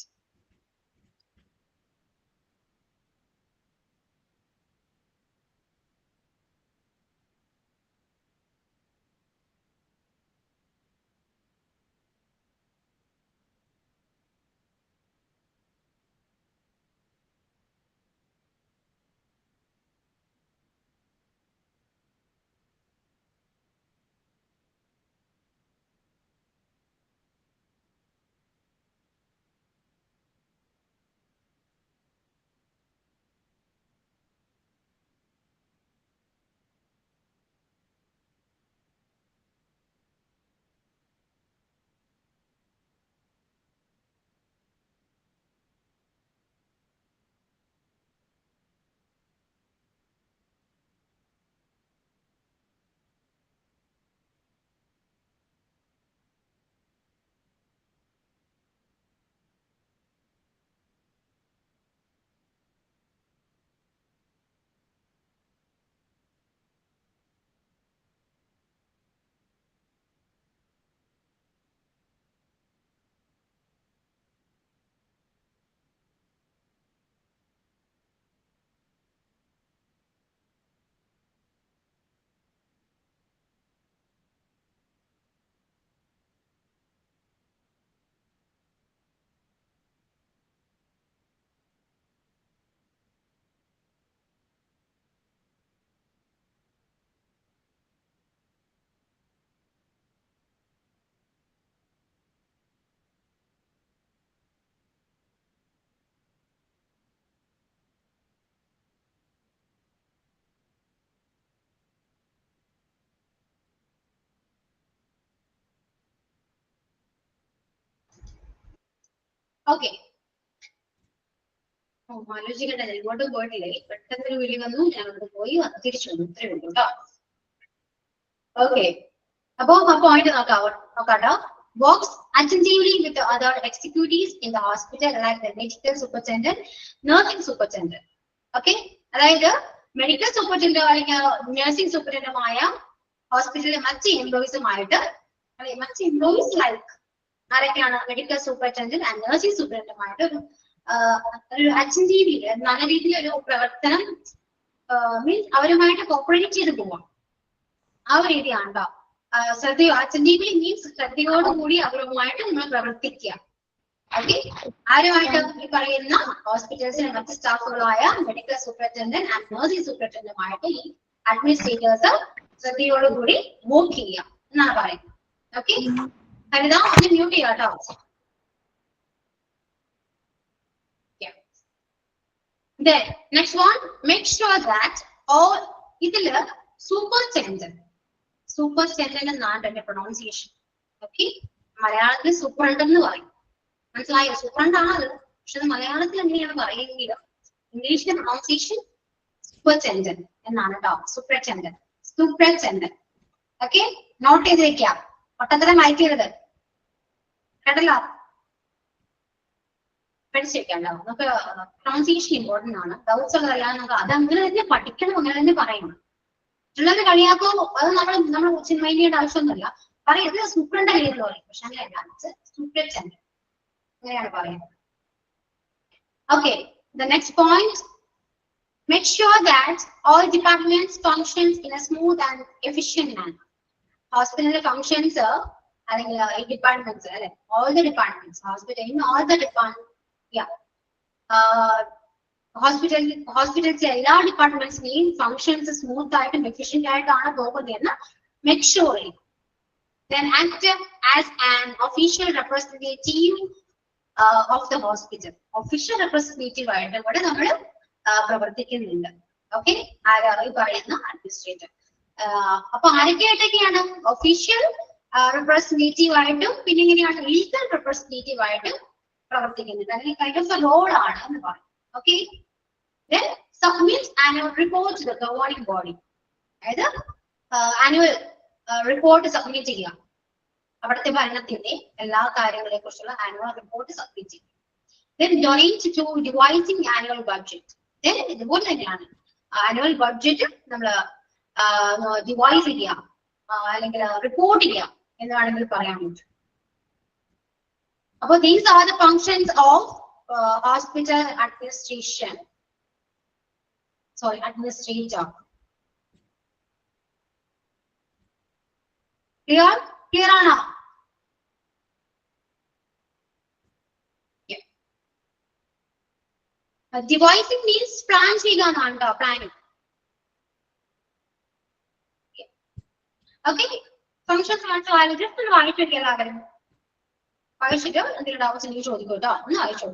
Okay. ആലോചിക്കട്ടെ, ഇങ്ങോട്ടും പോയിട്ടില്ലേ, പെട്ടെന്നൊരു വിളി വന്നു, ഞാൻ അങ്ങോട്ട് പോയി തിരിച്ചു വന്നു, ഇത്രേ ഉള്ളൂ കേട്ടോ. ഓക്കെ, അപ്പൊ ആ point നോക്കാട്ടോ. Works attentively with the other executives in the hospital like the medical superintendent, nursing superintendent. Okay, അതായത് മെഡിക്കൽ സൂപ്രണ്ടന്റ് അല്ലെങ്കിൽ നഴ്സിംഗ് സൂപ്രണ്ടന്റുമായ ഹോസ്പിറ്റലിലെ മറ്റ് എംപ്ലോയീസുമായിട്ട്, മറ്റ് എംപ്ലോയീസ് ലൈക്ക് ആരൊക്കെയാണ്, മെഡിക്കൽ സൂപ്രണ്ടന്റ് ആൻഡ് നഴ്സിംഗ് സൂപ്രണ്ടന്റുമായിട്ട് ഒരു അറ്റൻറ്റീവ്ലി നല്ല രീതിയിൽ ഒരു പ്രവർത്തനം മീൻസ് അവരുമായിട്ട് കോപ്പറേറ്റ് ചെയ്ത് പോവാം. ആ ഒരു രീതിയാണ് കേട്ടോ. ശ്രദ്ധയോ അറ്റൻറ്റീവ്ലി മീൻസ് ശ്രദ്ധയോടുകൂടി അവരുമായിട്ട് നമ്മൾ പ്രവർത്തിക്കുക. ഓക്കെ, ആരുമായിട്ട് ഈ പറയുന്ന ഹോസ്പിറ്റൽസിലെ മറ്റ് സ്റ്റാഫുകളായ മെഡിക്കൽ സൂപ്രണ്ടന്റ് ആൻഡ് നഴ്സിംഗ് സൂപ്രണ്ടന്റുമായിട്ട് ഈ അഡ്മിനിസ്ട്രേറ്റേഴ്സ് ശ്രദ്ധയോടുകൂടി വർക്ക് ചെയ്യാം എന്നാണ് പറയുന്നത്. ഓക്കെ, ഹരിത ഒന്ന് മ്യൂട്ട് ചെയ്യാം കേട്ടോ. Then next one, make sure that all ഇതില് സൂപ്പർടെൻഡന്റ് എന്നാണ് എന്റെ പ്രൊണൗൺസിയേഷൻ. ഓക്കെ, മലയാളത്തിൽ സൂപ്രണ്ട് എന്ന് പറയും, മനസ്സിലായോ? സൂപ്രണ്ട് ആണ് അത്, പക്ഷെ അത് മലയാളത്തിൽ എങ്ങനെയാണ് പറയുന്നത്, ഇംഗ്ലീഷിലെ പ്രൊണൗൺസിയേഷൻ സൂപ്പർടെൻഡന്റ് എന്നാണ് കേട്ടോ. സൂപ്രടെൻഡന്റ്. ഓക്കെ, നോട്ട് ചെയ്ത് വെക്കാം, ഒട്ടത്തരം വായിക്കരുത് കേട്ടല്ലോ. പഠിച്ചിരിക്കാമല്ലോ. നമുക്ക് പ്രൊണൗൺസിയേഷൻ ഇമ്പോർട്ടന്റ് ആണ്. ഡൗട്ട്സ് ഉള്ളതെല്ലാം നമുക്ക് അത് അങ്ങനെ തന്നെ പഠിക്കണം, അങ്ങനെ തന്നെ പറയണം. മറ്റുള്ളവര് കളിയാക്കോ അത് നമ്മൾ മൈൻഡ് ചെയ്യേണ്ട ആവശ്യമൊന്നുമില്ല. പറയുന്നത് സൂപ്രണ്ട് എന്ന് പറയും, പക്ഷെ അങ്ങനെയല്ല, സൂപ്രടെൻഡന്റ് അങ്ങനെയാണ് പറയുന്നത്. Okay, the next point, make sure that all departments functions in a smooth and efficient manner. Hospital functions അല്ലെങ്കിൽ ഡിപ്പാർട്ട്മെന്റ്സ് അല്ലെ, all the departments, hospital in all the departments, ഹോസ്പിറ്റൽസിലെ എല്ലാ ഡിപ്പാർട്ട്മെന്റ്സിനെയും ഫങ്ഷൻസ് സ്മൂത്ത് ആയിട്ടും എഫിഷ്യന്റ് ആയിട്ടാണ് പോകുന്നതെന്ന് മേക്ക് ഷുവർ ചെയ്യും. Then act as an official representative of the hospital. Official representative ആയിട്ട് ഇവിടെ നമ്മൾ പ്രവർത്തിക്കുന്നുണ്ട്. ഓക്കെ, ആരായി പറയുന്ന അഡ്മിനിസ്ട്രേറ്റർ. അപ്പൊ ആരൊക്കെയായിട്ടൊക്കെയാണ് ഒഫീഷ്യൽ റെപ്രസെന്റേറ്റീവ് ആയിട്ടും പിന്നെ എങ്ങനെയാണ് ലീഗൽ റെപ്രസെന്റേറ്റീവ് ആയിട്ടും പ്രവർത്തിക്കുന്നത്, അല്ലെങ്കിൽ കൈൻഡ് ഓഫ് റോളാണ് എന്ന് പറയും. Okay, then submit annual report to the governing body. അതായത് ആനുവൽ റിപ്പോർട്ട് സബ്മിറ്റ് ചെയ്യുക, അവിടുത്തെ ഭരണത്തിന്റെ എല്ലാ കാര്യങ്ങളെ കുറിച്ചുള്ള ആനുവൽ റിപ്പോർട്ട് സബ്മിറ്റ് ചെയ്യുക. Then donate to devising annual budget. Then ഇതുപോലെ തന്നെയാണ് ആനുവൽ ബഡ്ജറ്റ് നമ്മൾ ഡിവൈസ് ചെയ്യുക അല്ലെങ്കിൽ റിപ്പോർട്ട് ചെയ്യുക എന്ന് വേണമെങ്കിൽ പറയാൻ പറ്റും. അപ്പൊ these are the functions of hospital administration. Sorry, administrator. Clear ആണോ? Devising means plan ചെയ്യുക എന്നാണ് കേട്ടോ, പ്ലാനിങ്. ഓക്കെ, ഫങ്ഷൻസ് മനസ്സിലായാലും ജസ്റ്റ് ഒന്ന് വായിച്ചു വെക്കുക എല്ലാവരും. വായിച്ചിട്ട് എന്തെങ്കിലും ഡൗട്ട്സ് ഉണ്ടെങ്കിൽ ചോദിക്കും കേട്ടോ, ഒന്ന് വായിച്ചോ.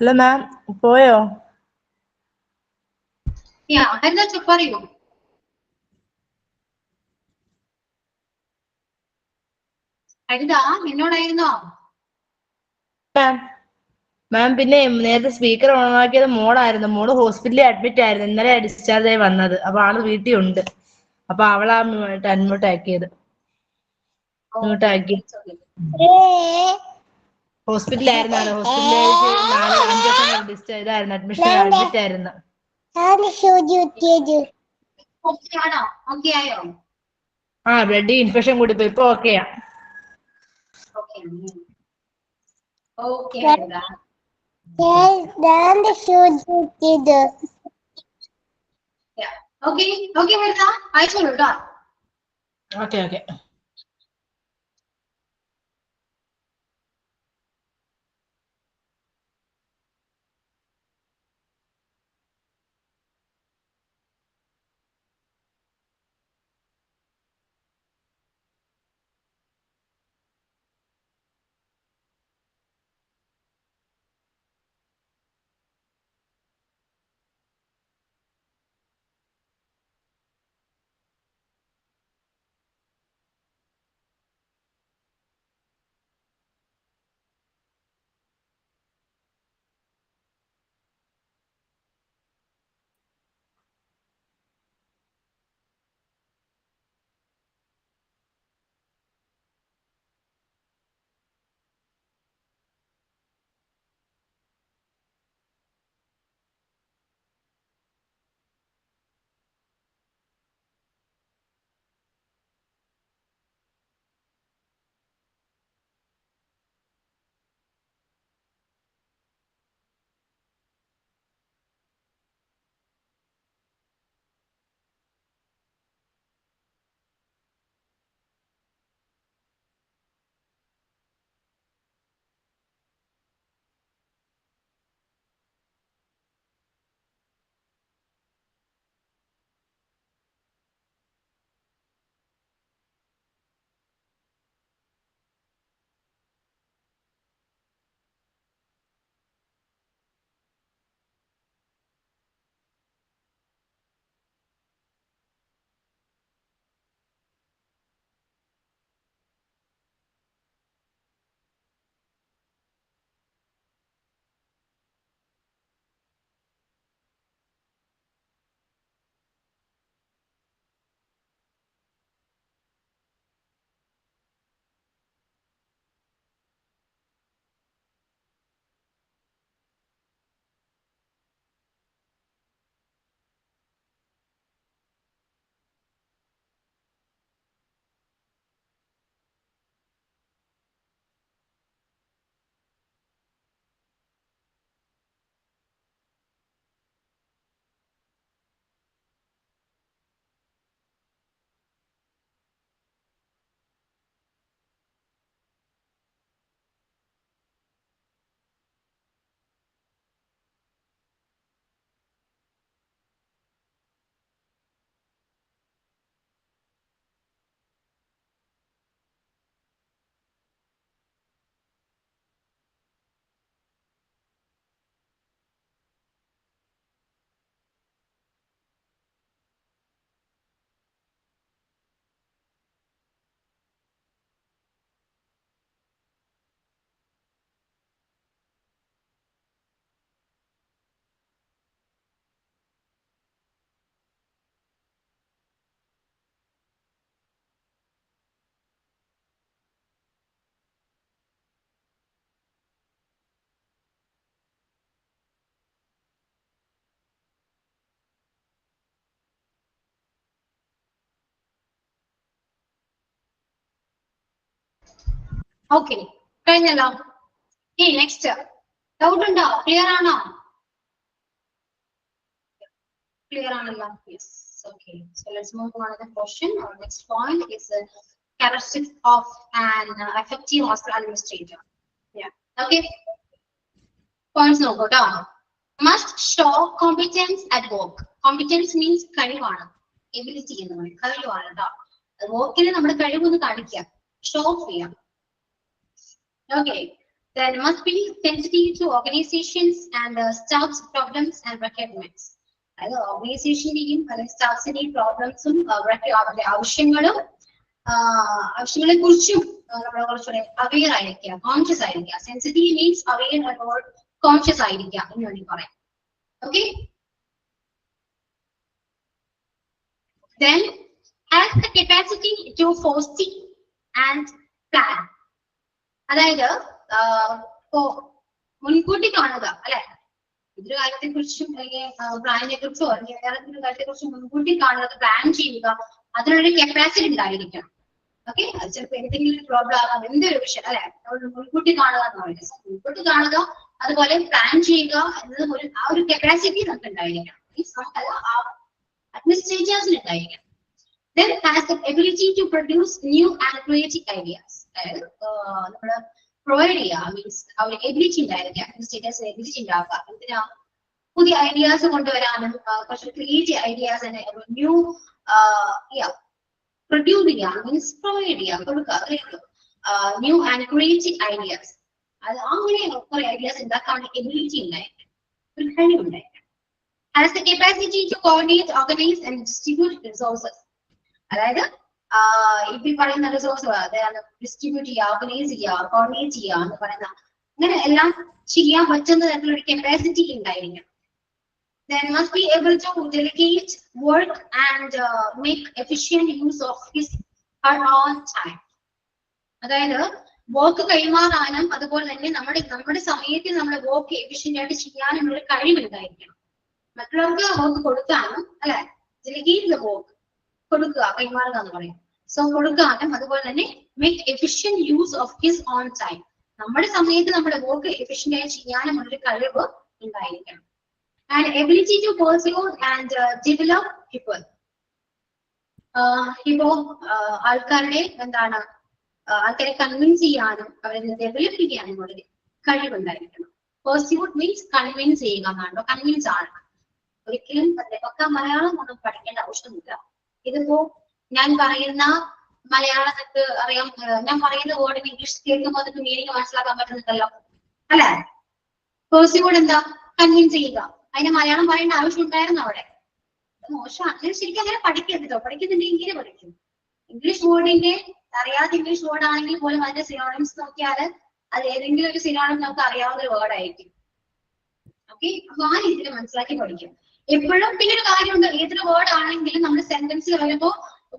ഹലോ മാം, പോയോ? എന്താ പറയൂ. ഹരിത എന്നോടായിരുന്നോ? മാം പിന്നെ നേരത്തെ സ്പീക്കർ ഓണാക്കിയത് മോളായിരുന്നു. മോള് ഹോസ്പിറ്റലിൽ അഡ്മിറ്റ് ആയിരുന്നു, ഇന്നലെ ഡിസ്ചാർജ് ആയി വന്നത്. അപ്പൊ ആള് വീട്ടിൽ ഉണ്ട്, അപ്പൊ അവളാ അൺമ്യൂട്ട് ആക്കിയത്. ഹോസ്പിറ്റലായിരുന്നു ആള്, ഹോസ്പിറ്റലിൽ 4-5 ദിവസം ഡിസ്ചാർജ് ആയിരുന്നു, അഡ്മിഷൻ അഡ്മിറ്റ് ആയിരുന്നു. ഓക്കെ ആയോ? ബ്ലഡ് ഇൻഫെക്ഷൻ കൂടി പോയി. ഇപ്പൊ ഓക്കെയാ. ഓക്കെ ഓക്കെ അയച്ചോളൂ കേട്ടോ. ഓക്കെ. ഓക്കെ കഴിഞ്ഞല്ലോ. നെക്സ്റ്റ് ഡൗട്ട് ഉണ്ടോ? ക്ലിയർ ആണോ? Clear ആണല്ലോ? Yes. Okay. So let's move on to the question. Our next point is the characteristics of an effective hospital administrator. Yeah. Okay. Points നോക്കൂ കേട്ടോ. Must show competence at work. Competence means കഴിവാണ്, ability എന്ന് പറയും, കഴിവാണ് കേട്ടോ. വർക്കിന് നമ്മുടെ കഴിവൊന്ന് കാണിക്കുക, ഷോ ഓഫ് ചെയ്യാം. Okay. Then must be sensitive to organizations and staff's problems and requirements. അതായത് ഓർഗനൈസേഷന്റെയും അല്ലെങ്കിൽ സ്റ്റാഫിന്റെയും പ്രോബ്ലംസും അവരുടെ ആവശ്യങ്ങളെ കുറിച്ചും നമ്മൾ കുറച്ചുകൂടെ അവെയർ ആയിരിക്കുക, കോൺഷ്യസ് ആയിരിക്കുക. Sensitive means aware about, conscious ആയിരിക്കുക എന്ന് വേണ്ടി പറയാം. Okay. Then has the capacity to foresee and plan. അതായത് മുൻകൂട്ടി കാണുക, അല്ലെ? ഇതൊരു കാര്യത്തെ കുറിച്ചും അല്ലെങ്കിൽ പ്ലാനിനെ കുറിച്ചോ അല്ലെങ്കിൽ വേറെ കാര്യത്തെ കുറിച്ചും മുൻകൂട്ടി കാണുക, പ്ലാൻ ചെയ്യുക, അതിനുള്ളൊരു കപ്പാസിറ്റി ഉണ്ടായിരിക്കണം. ഓക്കെ, അത് ചിലപ്പോൾ എന്തെങ്കിലും പ്രോബ്ലം ആകാം, എന്തൊരു വിഷയം അല്ലെ, മുൻകൂട്ടി കാണുക എന്ന് പറയുന്നത്. മുൻകൂട്ടി കാണുക, അതുപോലെ പ്ലാൻ ചെയ്യുക എന്നത് ആ ഒരു കപ്പാസിറ്റി നമുക്ക് ഉണ്ടായിരിക്കണം. അഡ്മിനിസ്ട്രേറ്റേഴ്സിന് ഉണ്ടായിരിക്കണം. Then has the ability to produce new and creative ideas. അതായത് നമ്മള് പ്രൊവൈഡ് ചെയ്യുക, മീൻസ് ആ ഒരു എബിലിറ്റി ഉണ്ടായിരിക്കാം. അഡ്മിനിസ്ട്രേറ്റേഴ്സിന് എബിലിറ്റി ഉണ്ടാക്കുക, എന്തിനാ പുതിയ ഐഡിയാസ് കൊണ്ടുവരാനും കുറച്ച് ക്രിയേറ്റീവ് ഐഡിയാസ് ന്യൂ പ്രൊഡ്യൂസ് ചെയ്യാം, മീൻസ് പ്രൊവൈഡ് ചെയ്യാം, കൊടുക്കുക, അതേ ഉള്ളൂ. ന്യൂ ആൻഡ് ക്രിയേറ്റീവ് ഐഡിയാസ്, അത് അങ്ങനെ കുറെ ഐഡിയാസ് ഉണ്ടാക്കാനുള്ള എബിലിറ്റി ഉണ്ടായിരിക്കും, ഒരു കഴിവുണ്ടായിരിക്കും. Has the capacity to coordinate, organize and distribute resources. അതായത് ഈ പറയുന്ന റിസോഴ്സ് ഡിസ്ട്രിബ്യൂട്ട് ചെയ്യുക, ഓർഗനൈസ് ചെയ്യുക, കോർഡിനേറ്റ് ചെയ്യുക എന്ന് പറയുന്ന അങ്ങനെ എല്ലാം ചെയ്യാൻ പറ്റുന്ന തരത്തിലുള്ള ഒരു കപ്പാസിറ്റി ഉണ്ടായിരിക്കണം. Then must be able to delegate work and make efficient use of his her own time. അതായത് വർക്ക് കൈമാറാനും അതുപോലെ തന്നെ നമ്മുടെ സമയത്ത് നമ്മുടെ വർക്ക് എഫിഷ്യന്റ് ആയിട്ട് ചെയ്യാനും ഒരു കഴിവുണ്ടായിരിക്കണം. മറ്റുള്ളവർക്ക് വർക്ക് കൊടുക്കാനും അല്ലെ, ഡെലിഗേറ്റ് ദ വർക്ക്, കൊടുക്കുക, കൈമാറുക എന്ന് പറയും. സോ കൊടുക്കാനും അതുപോലെ തന്നെ make efficient use of his own time, നമ്മുടെ സമയത്ത് നമ്മുടെ വർക്ക് എഫിഷ്യന്റ് ആയി ചെയ്യാനും ഒരു കഴിവ് ഉണ്ടായിരിക്കണം. And ability to pursue and develop people. ഇപ്പോ ആൾക്കാരുടെ ആൾക്കാരെ കൺവിൻസ് ചെയ്യാനും അവരെ ഡെവലപ്പ് ചെയ്യാനും ഒരു കഴിവുണ്ടായിരിക്കണം. പെർസ്യൂട്ട് മീൻസ് കൺവിൻസ് ചെയ്യുക എന്നാണല്ലോ, കൺവിൻസ് ആണ്. ഒരിക്കലും ഒക്കെ മലയാളം ഒന്നും പഠിക്കേണ്ട ആവശ്യമില്ല. ഇതിപ്പോ ഞാൻ പറയുന്ന മലയാളം നിങ്ങൾക്ക് അറിയാം, ഞാൻ പറയുന്ന വേർഡിന് ഇംഗ്ലീഷ് കേൾക്കുമ്പോൾ അതിന്റെ മീനിങ് മനസ്സിലാക്കാൻ പറ്റുന്നുണ്ടല്ലോ അല്ലെ. പെർസ്യൂട്ട് എന്താ, കൺവിൻസ് ചെയ്യുക. അതിന് മലയാളം പറയേണ്ട ആവശ്യം ഉണ്ടായിരുന്നു അവിടെ? മോശം, അങ്ങനെ ശരിക്കും അങ്ങനെ പഠിക്കരുതോ, പഠിക്കുന്നുണ്ടെങ്കിൽ പഠിക്കും. ഇംഗ്ലീഷ് വേർഡിന്റെ അറിയാത്ത ഇംഗ്ലീഷ് വേർഡ് ആണെങ്കിൽ പോലും അതിന്റെ സിനോണിംസ് നോക്കിയാൽ അത് ഏതെങ്കിലും ഒരു സിനോണിം നമുക്ക് അറിയാവുന്ന ഒരു വേർഡ് ആയിരിക്കും. ഓക്കെ, അപ്പൊ ആ രീതിയിൽ മനസ്സിലാക്കി പഠിക്കും എപ്പോഴും. പിന്നെ ഒരു കാര്യമുണ്ട്, ഏതൊരു വേർഡ് ആണെങ്കിലും നമ്മുടെ സെന്റൻസിൽ വരുമ്പോ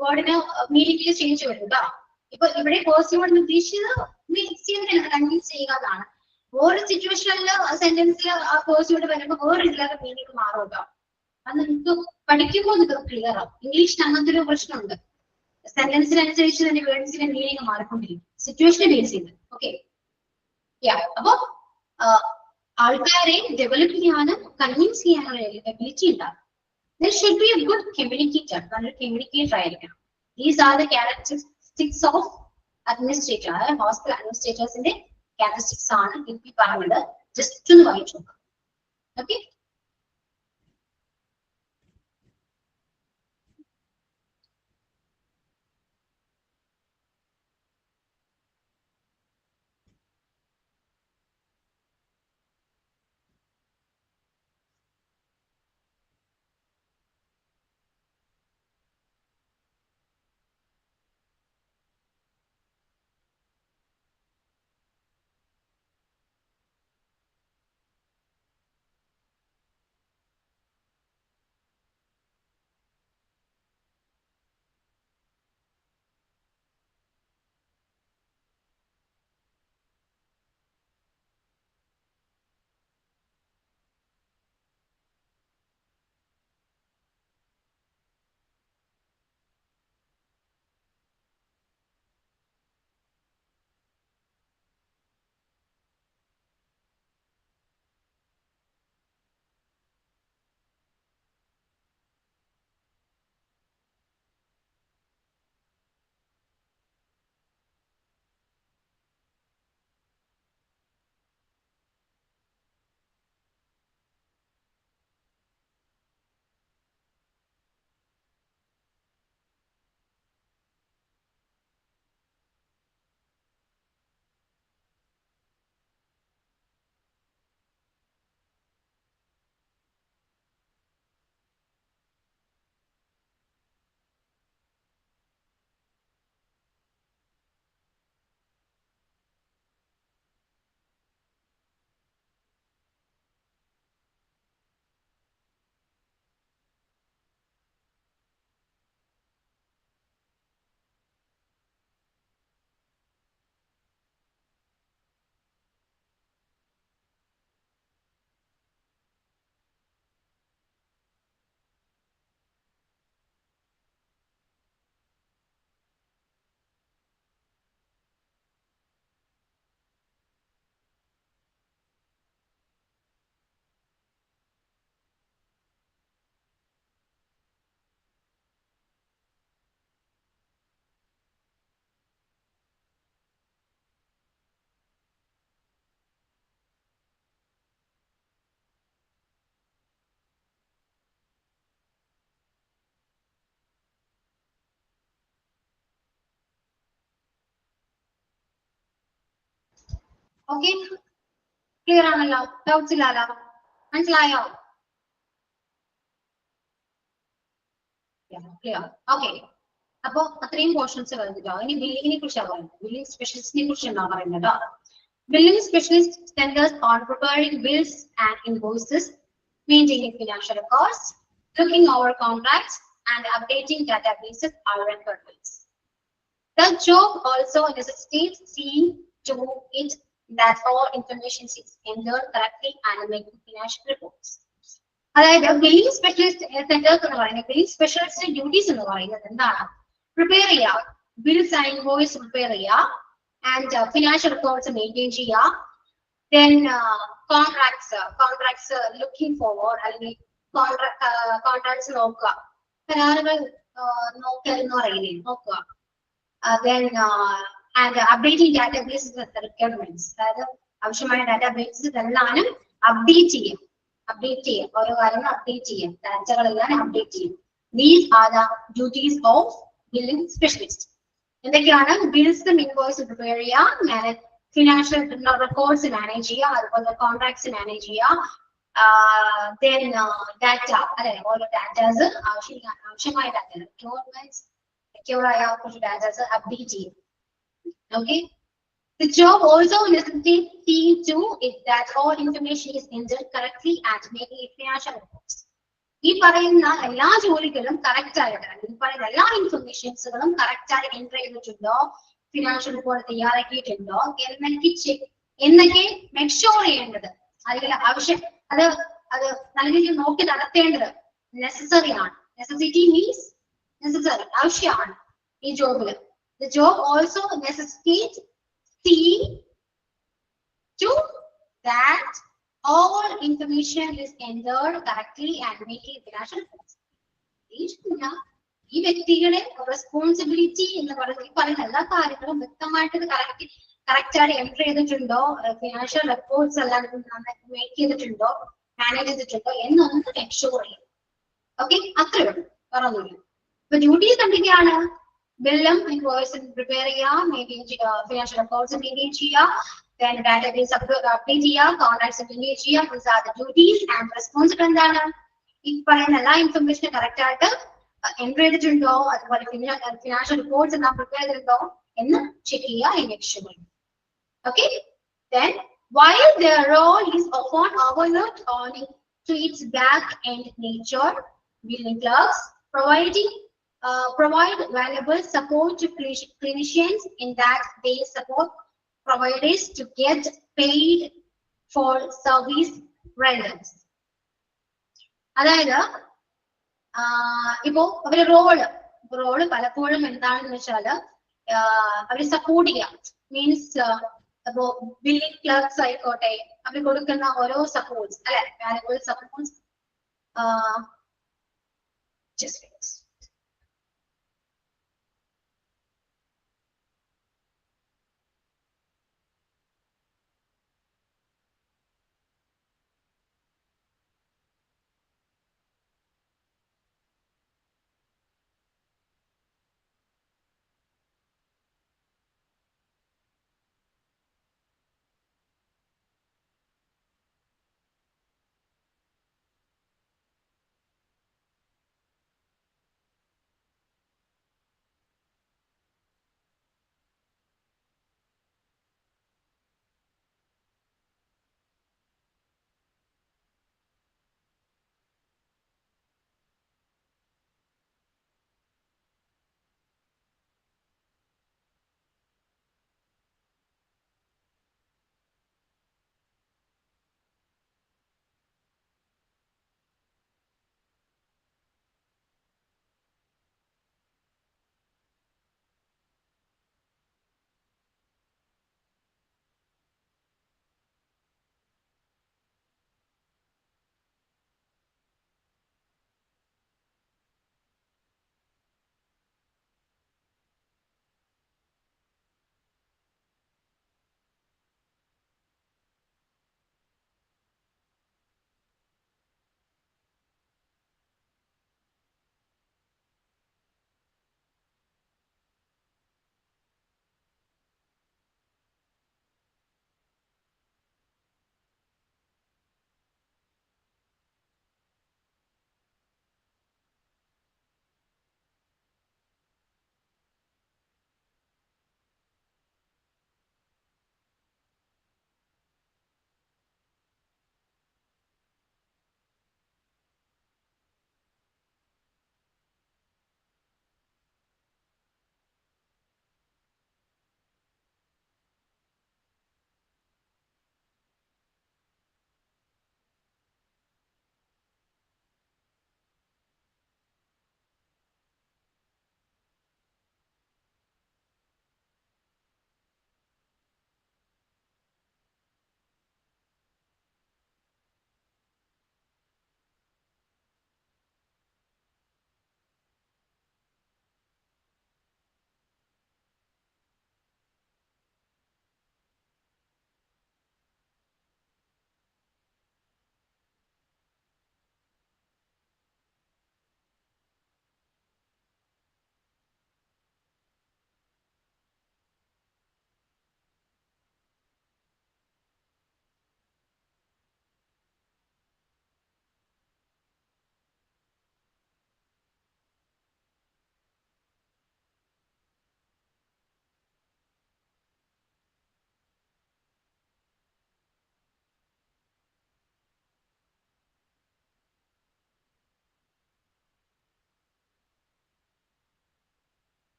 വേർഡിന് മീനിംഗിൽ ചേഞ്ച് വരും കേട്ടോ. ഇപ്പൊ ഇവിടെ പെർസ്യൂഡ് ഉദ്ദേശിച്ചത് കൺവിൻസ് ചെയ്യുക എന്നാണ്. വേറെ സിറ്റുവേഷനിൽ സെന്റൻസിൽ ആ പെർസ്യൂഡ് വരുമ്പോ വേറെ ഇതിലൊക്കെ മീനിങ് മാറും കേട്ടോ. അത് നിങ്ങൾക്ക് പഠിക്കുമ്പോൾ നിങ്ങൾക്ക് ക്ലിയർ ആവും. ഇംഗ്ലീഷിന് അങ്ങനത്തെ ഒരു പ്രശ്നമുണ്ട്, സെന്റൻസിനനുസരിച്ച് തന്നെ വേർഡ്സിന്റെ മീനിങ് മാറിക്കൊണ്ടിരിക്കും, സിറ്റുവേഷനെ ബേസ് ചെയ്ത്. ഓക്കെ, അപ്പൊ ആൾക്കാരെ ഡെവലപ്പ് ചെയ്യാനും കൺവിൻസ് ചെയ്യാനുള്ള എബിലിറ്റി ഉണ്ടാകും. There should be a good communicator, നല്ലൊരു കമ്മ്യൂണിക്കേറ്റർ ആയിരിക്കണം. These are the characteristics of administrator. അതായത് ഹോസ്പിറ്റൽ അഡ്മിനിസ്ട്രേറ്റേഴ്സിന്റെ ക്യാരക്ടറിസ്റ്റിക്സ് ആണ് ഈ പറഞ്ഞത്. ജസ്റ്റ് ഒന്ന് വായിച്ചു നോക്കാം. ഓക്കെ, ഓക്കെ, ക്ലിയർ ആണല്ലോ, ഡൗട്ട്സ് ഇല്ലല്ലോ, മനസ്സിലായോ? Clear, okay. അപ്പൊ അത്രയും പോർഷൻസ് കഴിഞ്ഞിട്ടോ. ഇനി ബില്ലിങ്ങിനെ കുറിച്ചാണ് പറയുന്നത്. ബില്ലിംഗ് സ്പെഷ്യലിസ്റ്റിനെ കുറിച്ചാണ് പറയുന്നത്. Billing specialist centers on preparing bills and invoices, maintaining financial records, looking over contracts, and updating databases or records. The job also necessitates seeing to it that all information is entered correctly and making financial reports. അതായത് billing specialist centres എന്ന് പറയുന്നത്, billing specialist duties എന്ന് പറയുന്നത് എന്താണ്? Prepare ചെയ്യുക, bills and invoice prepare ചെയ്യുക, and financial records maintain ചെയ്യുക, then contracts looking forward അല്ലെങ്കിൽ കോൺട്രാക്ട്സ് നോക്കുക, കരാറുകൾ നോക്കുക എന്ന് പറയുന്നത് നോക്കുക, then and updating database requirements, അതായത് ആവശ്യമായ ഡാറ്റാബേസസ് എല്ലാനും അപ്ഡേറ്റ് ചെയ്യും, ഓരോ കാര്യങ്ങളും അപ്ഡേറ്റ് ചെയ്യും, ഡാറ്റകളെല്ലാം അപ്ഡേറ്റ് ചെയ്യും. These are the duties of billing specialist. എന്തൊക്കെയാണ്? ബിൽസും ഇൻവോയ്സും പ്രിപ്പയർ ചെയ്യുക, ഫിനാൻഷ്യൽ റെക്കോർഡ്സ് മാനേജ് ചെയ്യുക, അതുപോലെ കോൺട്രാക്ട്സ് മാനേജ് ചെയ്യുക, ദെൻ ഡാറ്റ, അല്ലെ ഓരോ ഡാറ്റാസ് ആവശ്യമായ ഡാറ്റ സെക്യൂർ ആയ കുറച്ച് ഡാറ്റാസ് അപ്ഡേറ്റ് ചെയ്യും. Okay, the job also necessitates seeing to it that all information is entered correctly and making it financial reports. ഈ പറയുന്ന എല്ലാ ജോലികളും കറക്റ്റ് ആയിട്ട്, ഈ പറയുന്ന എല്ലാ ഇൻഫർമേഷൻസുകളും കറക്റ്റ് ആയി എൻറ്റർ ചെയ്തിട്ടുണ്ടോ, ഫിനാൻഷ്യൽ റിപ്പോർട്ട് തയ്യാറാക്കിയിട്ടുണ്ടോ എന്നൊക്കെ മെക്ക് ഷുവർ ചെയ്യേണ്ടത്, അല്ലെങ്കിൽ ആവശ്യം അത് നല്ല രീതിയിൽ നോക്കി നടത്തേണ്ടത് നെസസറി ആണ്. നെസസിറ്റി മീൻസ് നെസസറി, ആവശ്യമാണ് ഈ ജോബില്. The job also necessitates seeing to that all information is entered correctly and making financial reports. ഈ വ്യക്തികളെ റെസ്പോൺസിബിലിറ്റി എന്ന് പറയുന്ന എല്ലാ കാര്യങ്ങളും വ്യക്തമായിട്ട് കറക്റ്റ് ആയിട്ട് എൻറ്റർ ചെയ്തിട്ടുണ്ടോ, ഫിനാൻഷ്യൽ റെക്കോർഡ്സ് എല്ലാം മേക്ക് ചെയ്തിട്ടുണ്ടോ, മാനേജ് ചെയ്തിട്ടുണ്ടോ എന്നൊന്ന് എൻഷുർ ചെയ്യും. ഓക്കെ, അത്രയേ ഉള്ളൂ, പറഞ്ഞില്ല. ഇപ്പൊ ഡ്യൂട്ടീസ് എന്തൊക്കെയാണ്? ബില്ലും ഇൻവോയ്സും പ്രിപ്പയർ ചെയ്യുക, ഫിനാൻഷ്യൽ റെക്കോർഡ്സ് മെയിൻറ്റെയിൻ ചെയ്യുക, then database update ചെയ്യുക, കോൺട്രാക്ട്സ് മെയിൻറ്റെയിൻ ചെയ്യുക. These are the duties and responsibility. എന്താണ്? ഈ പറയുന്ന എല്ലാ ഇൻഫർമേഷനും കറക്റ്റ് ആയിട്ട് എൻറ്റർ ചെയ്തിട്ടുണ്ടോ, അതുപോലെ ഫിനാൻഷ്യൽ റിപ്പോർട്ട്സ് എല്ലാം പ്രിപ്പയർ ചെയ്തിട്ടുണ്ടോ എന്ന് ചെക്ക് ചെയ്യുക. Okay, then while their role is often overlooked owing to its back end nature, billing clerks provide valuable support to clinicians in that they support providers to get paid for service rendered. അതായത് ഇപ്പോ അവരുടെ role പലപ്പോഴും എന്താണെന്ന് വെച്ചാല് അവര് support ചെയ്യാം. Means അപ്പോ billing clerks ആയിക്കോട്ടെ, അവർ കൊടുക്കുന്ന ഓരോ സപ്പോർട്ട്സ്, അല്ലെ, വാല്യുബിൾ സപ്പോർട്ട്സ്.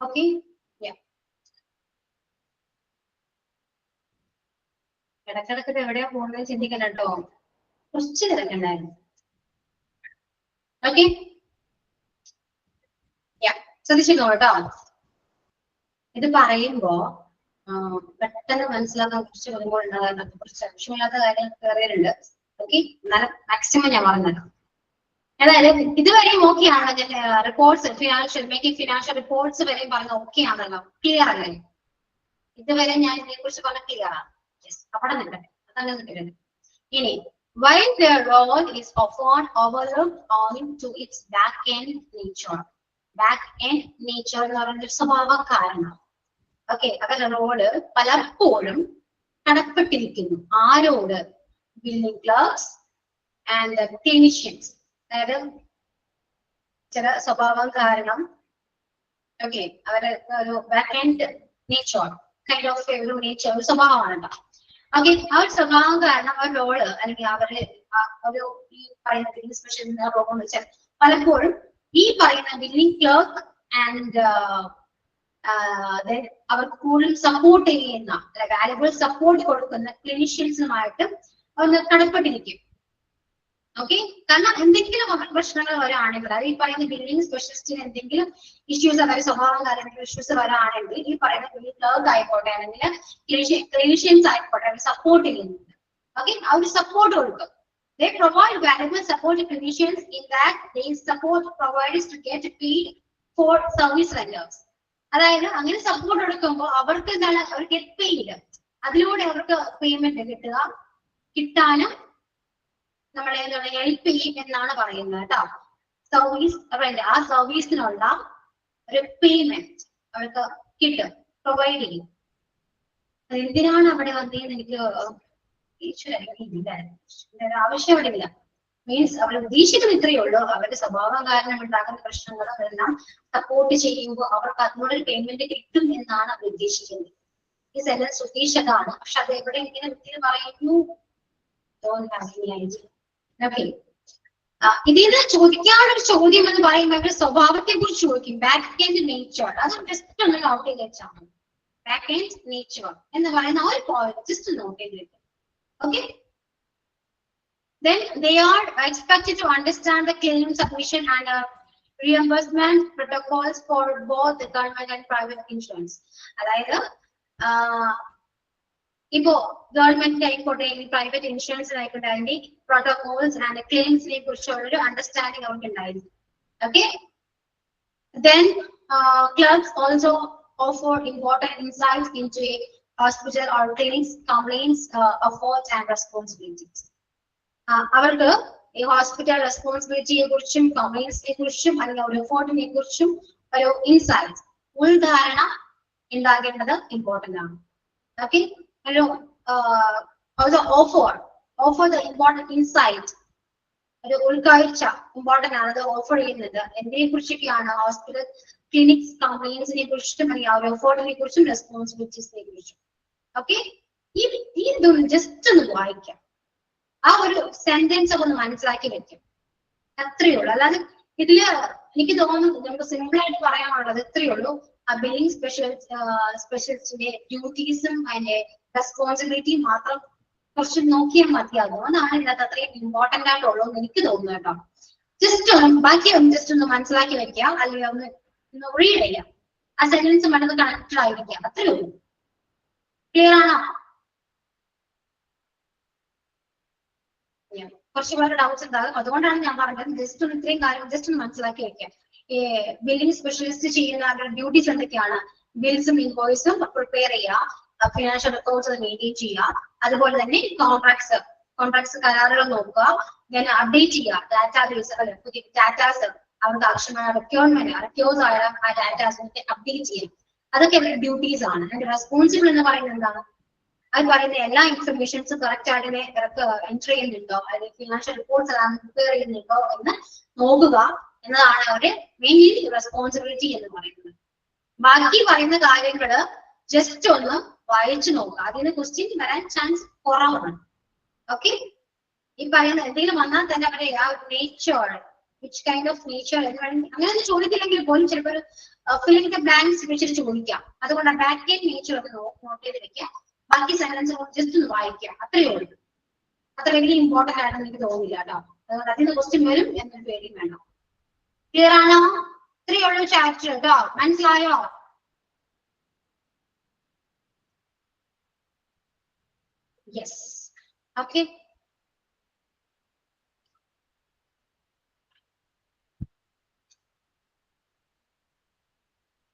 ഓക്കെ. ഇടക്കിടക്ക് എവിടെയാ പോകുന്നത് ചിന്തിക്കണം കേട്ടോ. കുറച്ച് തിരക്കുണ്ടായിരുന്നു. ഓക്കെ, ശ്രദ്ധിച്ചിട്ടോ കേട്ടോ. ഇത് പറയുമ്പോ പെട്ടെന്ന് മനസ്സിലാക്കാൻ കുറച്ച് വരുമ്പോൾ ഉണ്ടാകാൻ കുറച്ച് ആവശ്യമില്ലാത്ത കാര്യങ്ങൾ കയറിയിട്ടുണ്ട്. ഓക്കെ, എന്നാലും മാക്സിമം ഞാൻ പറഞ്ഞല്ലോ. അതായത് ഇതുവരെ ഓക്കെ ആണല്ലോ, റിപ്പോർട്ട്സ് ഫിനാൻഷ്യൽ റിപ്പോർട്ട്സ് വരെ പറഞ്ഞ ഓക്കെ ആണല്ലോ, ക്ലിയർ അല്ലേ? ഇതുവരെ ഞാൻ ഇതിനെ കുറിച്ച് പറഞ്ഞ ക്ലിയർ ആണ്. അവിടെ നിൽക്കട്ടെ, അതങ്ങനെ നിൽക്കരുത്. ഇനി while the role is often overlooked owing to its back-end nature. Back-end nature എന്ന് പറയുന്ന സ്വഭാവ കാരണം. ഓക്കെ, അവരുടെ റോള് പലപ്പോഴും കടപ്പെട്ടിരിക്കുന്നു ആരോട്? Billing clerks and clinicians. അതായത് ചില സ്വഭാവം കാരണം, ഓക്കെ, അവരുടെ ഒരു ബാക്ക്-എൻഡ് നേച്ചർ, കൈൻഡ് ഓഫ് ഒരു നേച്ചർ, ഒരു സ്വഭാവമാണ് കേട്ടോ. ഓക്കെ, ആ ഒരു സ്വഭാവം കാരണം ആ റോള് അല്ലെങ്കിൽ അവര് ഒരു ഈ പറയുന്ന ബില്ലിംഗ് സ്പെഷ്യലിസ്റ്റ് റോൾ എന്ന് വെച്ചാൽ പലപ്പോഴും ഈ പറയുന്ന ബില്ലിംഗ് ക്ലർക്ക് ആൻഡ് അവർക്ക് കൂടുതൽ സപ്പോർട്ട് ചെയ്യുന്ന വാല്യുബിൾ സപ്പോർട്ട് കൊടുക്കുന്ന ക്ലിനിഷ്യൻസുമായിട്ട് ഒന്ന് കടപ്പെട്ടിരിക്കും. ഓക്കെ, കാരണം എന്തെങ്കിലും അവർ പ്രശ്നങ്ങൾ വരാണെങ്കിൽ, അത് ഈ പറയുന്ന ബില്ലിംഗ് സ്പെഷ്യലിസ്റ്റിന് എന്തെങ്കിലും ഇഷ്യൂസ്, അതായത് സ്വഭാവം കാര്യങ്ങൾ ഇഷ്യൂസ് വരാണെങ്കിൽ ഈ പറയുന്ന ബില്ലിംഗ് ക്ലർക്ക് ആയിക്കോട്ടെ അല്ലെങ്കിൽ ക്ലിനിഷ്യൻസ് ആയിക്കോട്ടെ സപ്പോർട്ട് ചെയ്യുന്നുണ്ട്. ഓക്കെ, അവർ സപ്പോർട്ട് കൊടുക്കും. They provide valuable support to clinicians in that they support providers to get paid for service renders. അതായത് അങ്ങനെ സപ്പോർട്ട് കൊടുക്കുമ്പോൾ അവർക്ക് എന്താണ്, അവർ ഗെറ്റ് പെയ്ഡ്, അതിലൂടെ അവർക്ക് പേയ്മെന്റ് കിട്ടാനും നമ്മളെ എന്താണ് ഹെൽപ്പ് ചെയ്യും എന്നാണ് പറയുന്നത് കേട്ടോ. സർവീസ് റെന്റ്, ആ സർവീസിനുള്ള ഒരു പേയ്മെന്റ് അവർക്ക് കിട്ടും, പ്രൊവൈഡ് ചെയ്യും. എന്തിനാണ് അവിടെ വന്നതെന്ന് എനിക്ക് ആവശ്യം അവിടെ ഇല്ല. മീൻസ് അവർ ഉദ്ദേശിക്കുന്നത് ഇത്രയേ ഉള്ളൂ, അവരുടെ സ്വഭാവം കാരണം ഉണ്ടാകുന്ന പ്രശ്നങ്ങൾ അതെല്ലാം സപ്പോർട്ട് ചെയ്യുമ്പോൾ അവർക്ക് അതിനോടൊരു പേയ്മെന്റ് കിട്ടും എന്നാണ് അവർ ഉദ്ദേശിക്കുന്നത്. ഈ സെന്റൻസ് ഉദ്ദേശിച്ചതാണ്, പക്ഷെ അത് എവിടെ ഇങ്ങനെ വ്യക്തി പറയുന്നു. ഓക്കെ, ഇതിന് ചോദിക്കാനൊരു ചോദ്യം എന്ന് പറയുമ്പോൾ സ്വഭാവത്തെ കുറിച്ച് ചോദിക്കും. ബാക്ക് എൻഡ് നേച്ചർ, അത് ജസ്റ്റ് ഒന്ന് നോട്ട് ചെയ്ത് വെച്ചാൽ മതി. ബാക്ക് എൻഡ് നേച്ചർ എന്ന് പറയുന്ന ഒരു പോയിന്റ് ജസ്റ്റ് നോട്ട് ചെയ്ത് വെക്കാം. Okay, then they are expected to understand the claim submission and reimbursement protocols for both the government and private insurance. അതായത് ഇപ്പോ ഗവൺമെന്റ് ആയിക്കോട്ടെ പ്രൈവറ്റ് ഇൻഷുറൻസ് ആയിക്കോട്ടെ അതിന്റെ പ്രോട്ടോകോൾസ് ആൻഡ് ക്ലെയിംസിനെ കുറിച്ചുള്ള ഒരു അണ്ടർസ്റ്റാൻഡിങ് അവർക്ക് ഉണ്ടായിരുന്നു. Okay, then clerks also offer important insights into a hospital or clinics complaints, efforts and responsibilities. അവർക്ക് ഈ ഹോസ്പിറ്റൽ റെസ്പോൺസിബിലിറ്റിയെ കുറിച്ചും കംപ്ലൈന്റ്സിനെ കുറിച്ചും അല്ലെങ്കിൽ ഒരു എഫോർട്ടിനെ കുറിച്ചും ഒരു ഇൻസൈറ്റ്, ഉൾധാരണ ഉണ്ടാകേണ്ടത് ഇമ്പോർട്ടന്റ് ആണ്. ഓക്കെ, ഒരു ഓഫർ ദ ഇമ്പോർട്ടന്റ് ഇൻസൈറ്റ്, ഒരു ഉൾക്കാഴ്ച ഇമ്പോർട്ടന്റ് ആണ്. അത് ഓഫർ ചെയ്യുന്നത് എന്തിനെ കുറിച്ചൊക്കെയാണ്? ഹോസ്പിറ്റൽ ക്ലിനിക്സ് കംപ്ലൈന്റ്സിനെ കുറിച്ചും അല്ലെങ്കിൽ ആ ഒരു എഫോർട്ടിനെ കുറിച്ചും റെസ്പോൺസിബിലിറ്റീസിനെ കുറിച്ചും. ഓക്കെ, ഇതൊന്ന് ജസ്റ്റ് ഒന്ന് വായിക്കാം, ആ ഒരു സെന്റൻസ് ഒന്ന് മനസ്സിലാക്കി വെക്കും, അത്രയേ ഉള്ളൂ. അല്ലാതെ ഇതില് എനിക്ക് തോന്നുന്നു നമുക്ക് സിമ്പിൾ ആയിട്ട് പറയാനുള്ളത് ഇത്രയേ ഉള്ളൂ. ആ ബില്ലിംഗ് സ്പെഷ്യലിസ്റ്റിന്റെ ഡ്യൂട്ടീസും അതിന്റെ റെസ്പോൺസിബിലിറ്റിയും മാത്രം കുറച്ച് നോക്കിയാൽ മതിയാകും. അതാണ് ഇതിനകത്ത് അത്രയും ഇമ്പോർട്ടന്റ് ആയിട്ടുള്ളൂ എന്ന് എനിക്ക് തോന്നുന്നു കേട്ടോ. ജസ്റ്റ് ഒന്ന് ബാക്കി ഒന്ന് ജസ്റ്റ് ഒന്ന് മനസ്സിലാക്കി വെക്കുക, അല്ലെങ്കിൽ ഒന്ന് റീഡ് ചെയ്യാം, ആ സെന്റൻസ് മറ്റൊന്ന് കണക്റ്റഡ് ആയിരിക്കാം, അത്രയേ ഉള്ളൂ. ക്ലിയർ ആണോ? കുറച്ച് പേരുടെ ഡൗട്ട്സ് ഉണ്ടാകും, അതുകൊണ്ടാണ് ഞാൻ പറഞ്ഞത് ജസ്റ്റ് ഒന്ന് ഇത്രയും കാര്യം ജസ്റ്റ് ഒന്ന് മനസ്സിലാക്കി വെക്കാം. ഈ ബില്ലിംഗ് സ്പെഷ്യലിസ്റ്റ് ചെയ്യുന്ന ഡ്യൂട്ടീസ് എന്തൊക്കെയാണ്? ബിൽസും ഇൻവോയ്സും പ്രിപ്പയർ ചെയ്യുക, ഫിനാൻഷ്യൽ റെക്കോർഡ്സ് മെയിൻറ്റെയിൻ ചെയ്യുക, അതുപോലെ തന്നെ കോൺട്രാക്ട്സ് കരാറുകൾ നോക്കുക, then അപ്ഡേറ്റ് ചെയ്യുക, ഡാറ്റാബേസ് അല്ലെ പുതിയ ഡാറ്റാസ് അവർക്ക് ആവശ്യമായ റെക്യൂർസ് ആയ ആ ഡാറ്റാസ് അപ്ഡേറ്റ് ചെയ്യുക. അതൊക്കെ അവരുടെ ഡ്യൂട്ടീസ് ആണ്. അതിന്റെ റെസ്പോൺസിബിൾ എന്ന് പറയുന്നത് എന്താണ്? അത് പറയുന്ന എല്ലാ ഇൻഫർമേഷൻസും കറക്റ്റ് ആയിട്ട് എൻട്രി ചെയ്യുന്നുണ്ടോ, അല്ലെങ്കിൽ ഫിനാൻഷ്യൽ റിപ്പോർട്ട്സ് എല്ലാം പ്രിപ്പയർ ചെയ്യുന്നുണ്ടോ എന്ന് നോക്കുക എന്നതാണ് അവരുടെ മെയിൻലി റെസ്പോൺസിബിലിറ്റി എന്ന് പറയുന്നത്. ബാക്കി പറയുന്ന കാര്യങ്ങള് ജസ്റ്റ് ഒന്ന് വായിച്ചു നോക്കുക, അതിന് ക്വസ്റ്റ്യൻ വരാൻ ചാൻസ് കുറവാണ്. ഓക്കെ, ഈ പറയുന്ന എന്തെങ്കിലും വന്നാൽ തന്നെ അവരെ ആ nature which kind of nature എന്ന് വേണമെങ്കിൽ അങ്ങനെ ചോദിക്കില്ലെങ്കിൽ പോലും ചിലപ്പോൾ ഒരു ഫില്ലിംഗ് ദ ബ്ലാങ്ക്സ് വെച്ചിട്ട് ചോദിക്കാം. അതുകൊണ്ട് ബാക്ക് എൻഡ് നേച്ചർ ഒക്കെ നോട്ട് ചെയ്ത് വെക്കാം. ബാക്കി സെന്റൻസ് ജസ്റ്റ് ഒന്ന് വായിക്കാം, അത്രയേ ഉള്ളൂ. അത്ര വലിയ ഇമ്പോർട്ടന്റ് ആണെന്ന് എനിക്ക് തോന്നുന്നില്ല കേട്ടോ. അതുകൊണ്ട് അതിന് ക്വസ്റ്റ്യൻ വരും എന്നൊരു പേടിയും വേണം. ക്ലിയർ ആണോ? ഇത്രയേ ഉള്ളൂ ചാപ്റ്റർ കേട്ടോ. മനസ്സിലായോ? യെസ്. ഓക്കെ.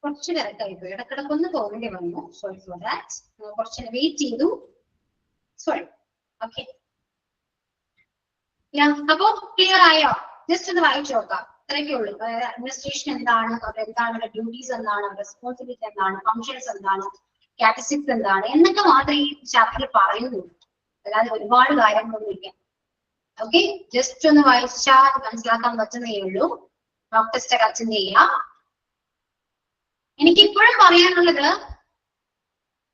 കുറച്ച് തിരക്കായി പോയി, ഇടക്കിടക്കൊന്ന് പോകേണ്ടി വന്നു. Sorry for that. കുറച്ച് വെയിറ്റ് ചെയ്തു. സോറി. ഓക്കെ. അപ്പോ ക്ലിയർ ആയോ? ജസ്റ്റ് ഒന്ന് വായിച്ചു നോക്കാം. ഇത്രയൊക്കെ ഉള്ളൂ. അഡ്മിനിസ്ട്രേഷൻ എന്താണ്, എന്താണ് ഡ്യൂട്ടീസ് എന്താണ്, റെസ്പോൺസിബിലിറ്റി എന്താണ്, ഫങ്ഷൻസ് എന്താണ്, സ്റ്റാറ്റിസ്റ്റിക്സ് എന്താണ് എന്നൊക്കെ മാത്രമേ ഈ ചാപ്റ്ററിൽ പറയുന്നുള്ളൂ. അല്ലാതെ ഒരുപാട് കാര്യങ്ങളൊന്നുമില്ല. ഓക്കെ. ജസ്റ്റ് ഒന്ന് വായിച്ചാൽ മനസ്സിലാക്കാൻ പറ്റുന്നേ ഉള്ളൂ. മോക്ക് ടെസ്റ്റ് ഒക്കെ അറ്റൻഡ് ചെയ്യാം. എനിക്ക് ഇപ്പോഴും പറയാനുള്ളത്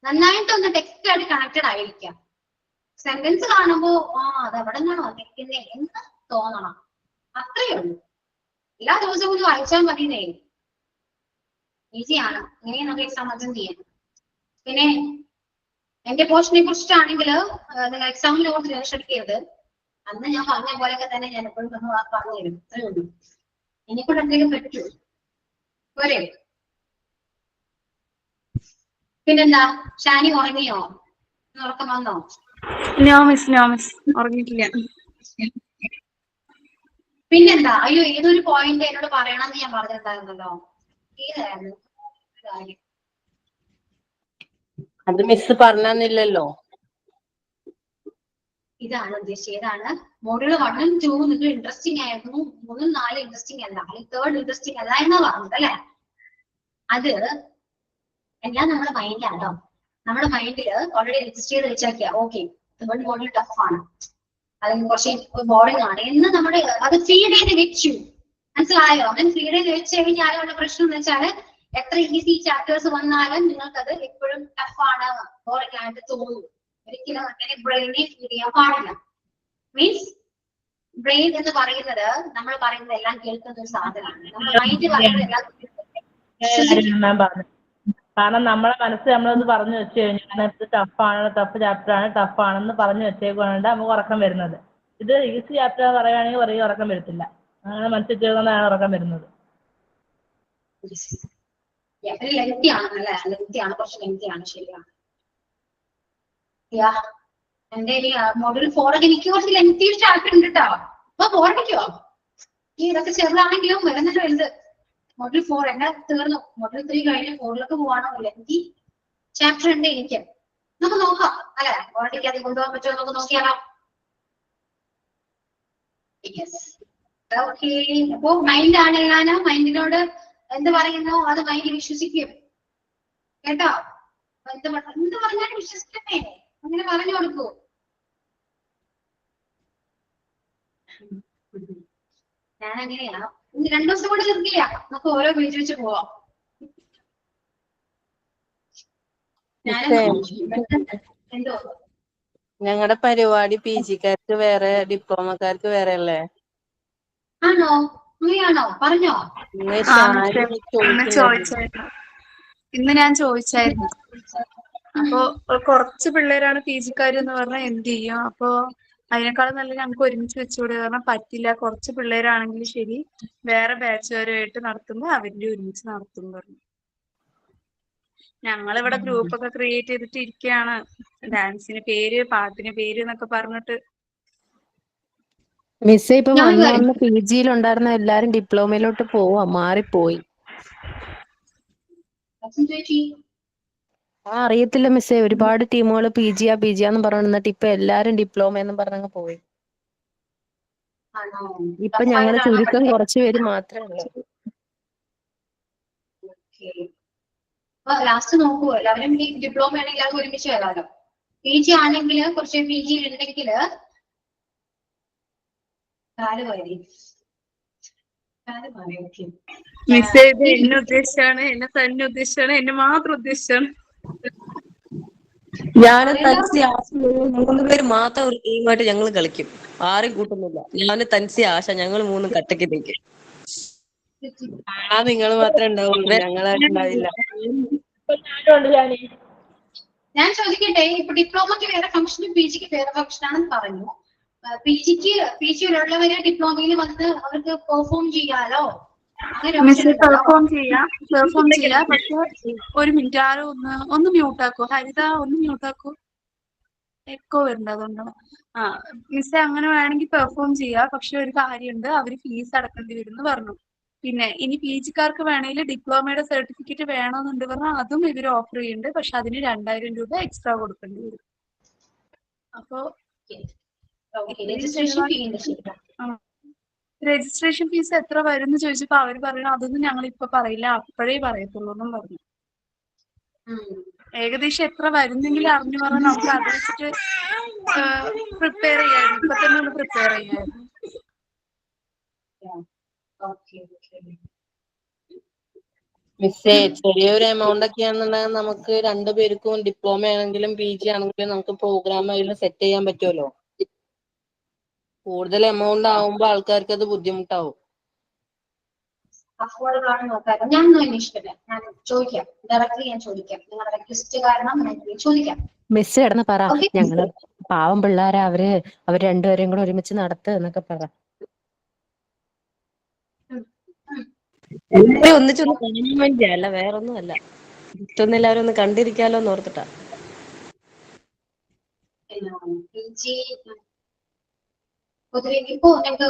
നന്നായിട്ടൊന്ന് ടെക്സ്റ്റ് ആയിട്ട് കണക്റ്റഡ് ആയിരിക്കാം. സെന്റൻസ് കാണുമ്പോ അത് എവിടെ നിന്നാണ് വന്നിരിക്കുന്നത് എന്ന് തോന്നണം. അത്രയേ ഉള്ളൂ. എല്ലാ ദിവസവും ഒന്ന് വായിച്ചാൽ മതിയേ. ഈസിയാണ്. ഇങ്ങനെ നമുക്ക് എക്സാം അറ്റൻഡ് ചെയ്യാം. പിന്നെ എന്റെ പോർഷനെ കുറിച്ചിട്ടാണെങ്കിൽ നിങ്ങൾ എക്സാമിൽ ഓർത്ത് ടെൻഷടിക്കരുത്. അന്ന് ഞാൻ പറഞ്ഞ പോലെയൊക്കെ തന്നെ ഞാൻ എപ്പോഴും പറഞ്ഞു തരും. അത്രയേ ഉള്ളൂ. എനിക്കൂടെ എന്തെങ്കിലും പറ്റൂ പോരെ? പിന്നെന്താ, ഷാനി ഉറങ്ങിയോ? ഉറക്കം വന്നോ? നോ മിസ് ഉറങ്ങിയിട്ടില്ല. പിന്നെന്താ, അയ്യോ ഏതൊരു പോയിന്റ് എന്നോട് പറയണമെന്ന് ഞാൻ പറഞ്ഞിട്ടുണ്ടായിരുന്നല്ലോ. ഏതായിരുന്നു കാര്യം? അത് മിസ് പറഞ്ഞില്ലല്ലോ. ഇതാണ് ഉദ്ദേശിച്ചത്. ഏതാണ്? മോഡ്യൂൾ 1 ഉം 2 നിങ്ങൾ ഇൻട്രസ്റ്റിംഗ് ആയിരുന്നു, 3 ഉം 4 ഇൻട്രസ്റ്റിംഗ് അല്ല, അല്ലെങ്കിൽ 3rd ഇൻട്രസ്റ്റിംഗ് അല്ല എന്നാ പറഞ്ഞത് അല്ലെ? അത് എല്ലാം നമ്മുടെ മൈൻഡിലാണോ? നമ്മുടെ മൈൻഡില് ഓൾറെഡി രജിസ്റ്റർ ചെയ്ത് വെച്ചാക്കിയ ഓക്കെ 3rd മോഡ്യൂൾ ടഫ് ആണ്, അല്ലെങ്കിൽ കുറച്ച് ബോറിംഗ് ആണ് എന്ന് നമ്മുടെ അത് ഫീഡ് ചെയ്ത് വെച്ചു. മനസ്സിലായോ? അങ്ങനെ ഫീഡ് ചെയ്ത് വെച്ച് കഴിഞ്ഞാലുള്ള പ്രശ്നം എന്ന് വെച്ചാൽ എത്ര ഈസി ചാപ്റ്റേഴ്സ് വന്നാലും നിങ്ങൾക്കത് എപ്പോഴും ടഫ് ആണ്, ബോറിംഗ് ആയിട്ട് തോന്നും. ഒരിക്കലും അങ്ങനെ ബ്രെയിനെ ഫീഡ് ചെയ്യാൻ പാടില്ല. മീൻസ് ബ്രെയിൻ എന്ന് പറയുന്നത് നമ്മൾ പറയുന്നത് എല്ലാം കേൾക്കുന്ന ഒരു സാധനമാണ്. നമ്മുടെ മൈൻഡ് പറയുന്നത് എല്ലാം പറഞ്ഞു. കാരണം നമ്മളെ മനസ്സിൽ നമ്മളത് പറഞ്ഞു വെച്ച് കഴിഞ്ഞാൽ ഇത് ടഫാണ്, ടഫ് ചാപ്റ്റർ ആണ്, ടഫ് ആണെന്ന് പറഞ്ഞു വെച്ചേക്കൊണ്ട് നമുക്ക് ഉറക്കം വരുന്നത്. ഇത് ഈസി ചാപ്റ്റർ പറയുകയാണെങ്കിൽ പറയും ഉറക്കം വരത്തില്ല. അങ്ങനെ മനസ്സിൽ വെച്ചേക്കൊണ്ടാണ് ഉറക്കം വരുന്നത്. ലെങ്തിയാണല്ലേ? ലെങ്തിയാണ്, കുറച്ച് ലെങ്തിയാണ്. ശരിയാണ്. എന്റെ മോഡൽ 4 ഒക്കെ എനിക്ക് കുറച്ച് ലെങ്തി ചാപ്റ്റർ ഉണ്ട് കേട്ടോ. അപ്പൊ ബോറടിക്കുവോ? ഈ ഇതൊക്കെ ചെറുതാണെങ്കിലും വരുന്നിട്ട് വലുത്. മോഡൽ 4 എന്നെ തീർന്നു. മോഡൽ 3 കഴിഞ്ഞ് 4ലേക്ക് പോവാണോ? ലെങ്തി ചാപ്റ്റർ ഉണ്ട് എനിക്ക്. നമുക്ക് നോക്കാം അല്ലെ? ബോറടിക്കാതെ കൊണ്ടുപോകാൻ പറ്റുമോ നമുക്ക് നോക്കിയാലോ? ഓക്കെ. അപ്പൊ മൈൻഡ് ആണ് ഞാൻ മൈൻഡിനോട് എന്ത് പറയുന്നു അത് മൈൻഡ് വിശ്വസിക്കും കേട്ടോ. എന്ത് പറഞ്ഞാലും വിശ്വസിക്കണേ, അങ്ങനെ പറഞ്ഞു കൊടുക്കൂ. ഞാൻ അങ്ങനെയാ. 2 ദിവസം കൂടെ ചെറുക്കില്ല, നമുക്ക് ഓരോ പേജ് വെച്ച് പോവാം. എന്തോ ഞങ്ങളുടെ പരിപാടി PG-ക്കാർക്ക് വേറെ ഡിപ്ലോമക്കാർക്ക് വേറെ അല്ലേ? ആണോ? അങ്ങനെയാണോ? പറഞ്ഞോ? ഇന്ന് ഞാൻ ചോദിച്ചായിരുന്നു. അപ്പൊ കുറച്ച് പിള്ളേരാണ് PG-ക്കാര് എന്ന് പറഞ്ഞാൽ എന്ത് ചെയ്യും? അപ്പൊ അതിനേക്കാളും നല്ല ഞങ്ങൾക്ക് ഒരുമിച്ച് വെച്ചുകൂടെ? കാരണം പറ്റില്ല, കുറച്ച് പിള്ളേരാണെങ്കിൽ ശരി, വേറെ ബാച്ചുകാരുമായിട്ട് നടത്തുമ്പോൾ അവരുടെ ഒരുമിച്ച് നടത്തും പറഞ്ഞു. ഞങ്ങളിവിടെ ഗ്രൂപ്പൊക്കെ ക്രിയേറ്റ് ചെയ്തിട്ട് ഇരിക്കുകയാണ്. ഡാൻസിന് പേര്, പാട്ടിന് പേര് എന്നൊക്കെ പറഞ്ഞിട്ട്. മിസ്സേ ഇപ്പൊ വന്ന് PG-യിലുണ്ടായിരുന്ന എല്ലാരും ഡിപ്ലോമയിലോട്ട് മാറിപ്പോയി. അറിയത്തില്ല മിസ്സേ, ഒരുപാട് ടീമുകൾ PG-യാന്ന് പറഞ്ഞിട്ട് ഇപ്പൊ എല്ലാരും ഡിപ്ലോമ എന്ന് പറഞ്ഞങ്ങ് പോയി. ഇപ്പൊ ഞങ്ങള് ചുരുക്കം കുറച്ച് പേര് മാത്രമേ ഉള്ളൂ. ലാസ്റ്റ് നോക്കുവോ? എല്ലാവരും ഈ ഡിപ്ലോമ ആണെങ്കിൽ അത് ഒരുമിച്ച് വരാമല്ലോ. PG ആണെങ്കിൽ കുറച്ച് PG ഉണ്ടെങ്കിൽ മിസ്സേ ഇത് എന്നെ ഉദ്ദേശിച്ചാണ്, എന്നെ തന്നെ ഉദ്ദേശിച്ചാണ്, എന്നെ മാത്രം ഉദ്ദേശിച്ചാണ്. ഞാനും തൻസി ആശ 3 പേര് മാത്രം ഒരു ടീമായിട്ട് ഞങ്ങൾ കളിക്കും. ആരും കൂട്ടുന്നില്ല. ഞാനും തൻസി ആശ ഞങ്ങൾ 3 കട്ടക്ക് നിൽക്കും. നിങ്ങൾ മാത്രമേ ഉണ്ടാവുള്ളൂ, ഞങ്ങളായിട്ടുണ്ടാവില്ല. ഞാൻ ചോദിക്കട്ടെ, ഇപ്പൊ ഡിപ്ലോമയ്ക്ക് വേറെ ഫംഗ്ഷനും പി ജിക്ക് വേറെ ഫംഗ്ഷൻ ആണെന്ന് പറഞ്ഞു. പി ജിയിലുള്ളവര് ഡിപ്ലോമയിൽ വന്ന് അവർക്ക് പെർഫോം ചെയ്യാലോ, അങ്ങനെ ഓപ്ഷൻ മിസ് ഉണ്ടല്ലോ. പെർഫോം ചെയ്യാം. പക്ഷെ ഒരു മിനിറ്റ്, ആരോ ഒന്ന് മ്യൂട്ടാക്കോ. ഹരിത ഒന്ന് മ്യൂട്ടാക്കോ, എക്കോ വരുന്നുണ്ട് അതുകൊണ്ടാണ്. മിസ്സെ അങ്ങനെ വേണമെങ്കിൽ പെർഫോം ചെയ്യാം. പക്ഷെ ഒരു കാര്യമുണ്ട്, അവര് ഫീസ് അടക്കേണ്ടി വരും എന്ന് പറഞ്ഞു. പിന്നെ ഇനി പി ജിക്കാർക്ക് വേണമെങ്കിൽ ഡിപ്ലോമയുടെ സർട്ടിഫിക്കറ്റ് വേണമെന്നുണ്ട് പറഞ്ഞാൽ അതും ഇവർ ഓഫർ ചെയ്യുന്നുണ്ട്. പക്ഷെ അതിന് 2000 രൂപ എക്സ്ട്രാ കൊടുക്കേണ്ടി വരും. അപ്പോ രജിസ്ട്രേഷൻ ഫീസ് എത്ര വരും എന്ന് ചോദിച്ചപ്പോ അവര് പറയണു അതൊന്നും ഞങ്ങൾ ഇപ്പൊ പറയില്ല, അപ്പോഴേ പറയത്തുള്ളൂ എന്നും പറഞ്ഞു. ഏകദേശം എത്ര വരുന്നെങ്കിലും അറിഞ്ഞു പറഞ്ഞാൽ നമുക്ക് അത് വെച്ചിട്ട് പ്രിപ്പയർ ചെയ്യായിരുന്നു. ഇപ്പൊ തന്നെ ഒന്ന് പ്രിപ്പയർ ചെയ്യായിരുന്നു. മിസ്സേ, ചെറിയൊരു എമൗണ്ട് ഒക്കെ ആണെന്നുണ്ടെങ്കിൽ നമുക്ക് 2 പേർക്കും ഡിപ്ലോമ ആണെങ്കിലും പി ജി ആണെങ്കിലും നമുക്ക് പ്രോഗ്രാം അതിൽ സെറ്റ് ചെയ്യാൻ പറ്റുമല്ലോ. കൂടുതൽ എമൗണ്ട് ആവുമ്പോ ആൾക്കാർക്ക് അത് ബുദ്ധിമുട്ടാവും. അഫോർഡബിൾ ആണ് നോക്കാം. ഞാനൊന്നും അന്വേഷിക്കട്ടെ, ഞാൻ ചോദിക്കാം, ഡയറക്ട്ലി ഞാൻ ചോദിക്കാം. നിങ്ങളുടെ റിക്വസ്റ്റ് കാരണം ഞാൻ ചോദിക്കാം. മിസ് കിടന്ന് പറ, ഞങ്ങള് പാവം പിള്ളേരാ, അവർ രണ്ടുപേരെയും കൂടെ ഒരുമിച്ച് നടത്ത് എന്നൊക്കെ പറ. എല്ലാവരും ഒന്നിച്ചൊന്ന് കാണാൻ വേണ്ടിയാ, അല്ല വേറൊന്നും അല്ല. ഇഷ്ടൊന്നും എല്ലാവരും ഒന്ന് കണ്ടിരിക്കാലോ എന്ന് ഓർത്തിട്ടാ. ഇപ്പോ ഞങ്ങൾക്ക്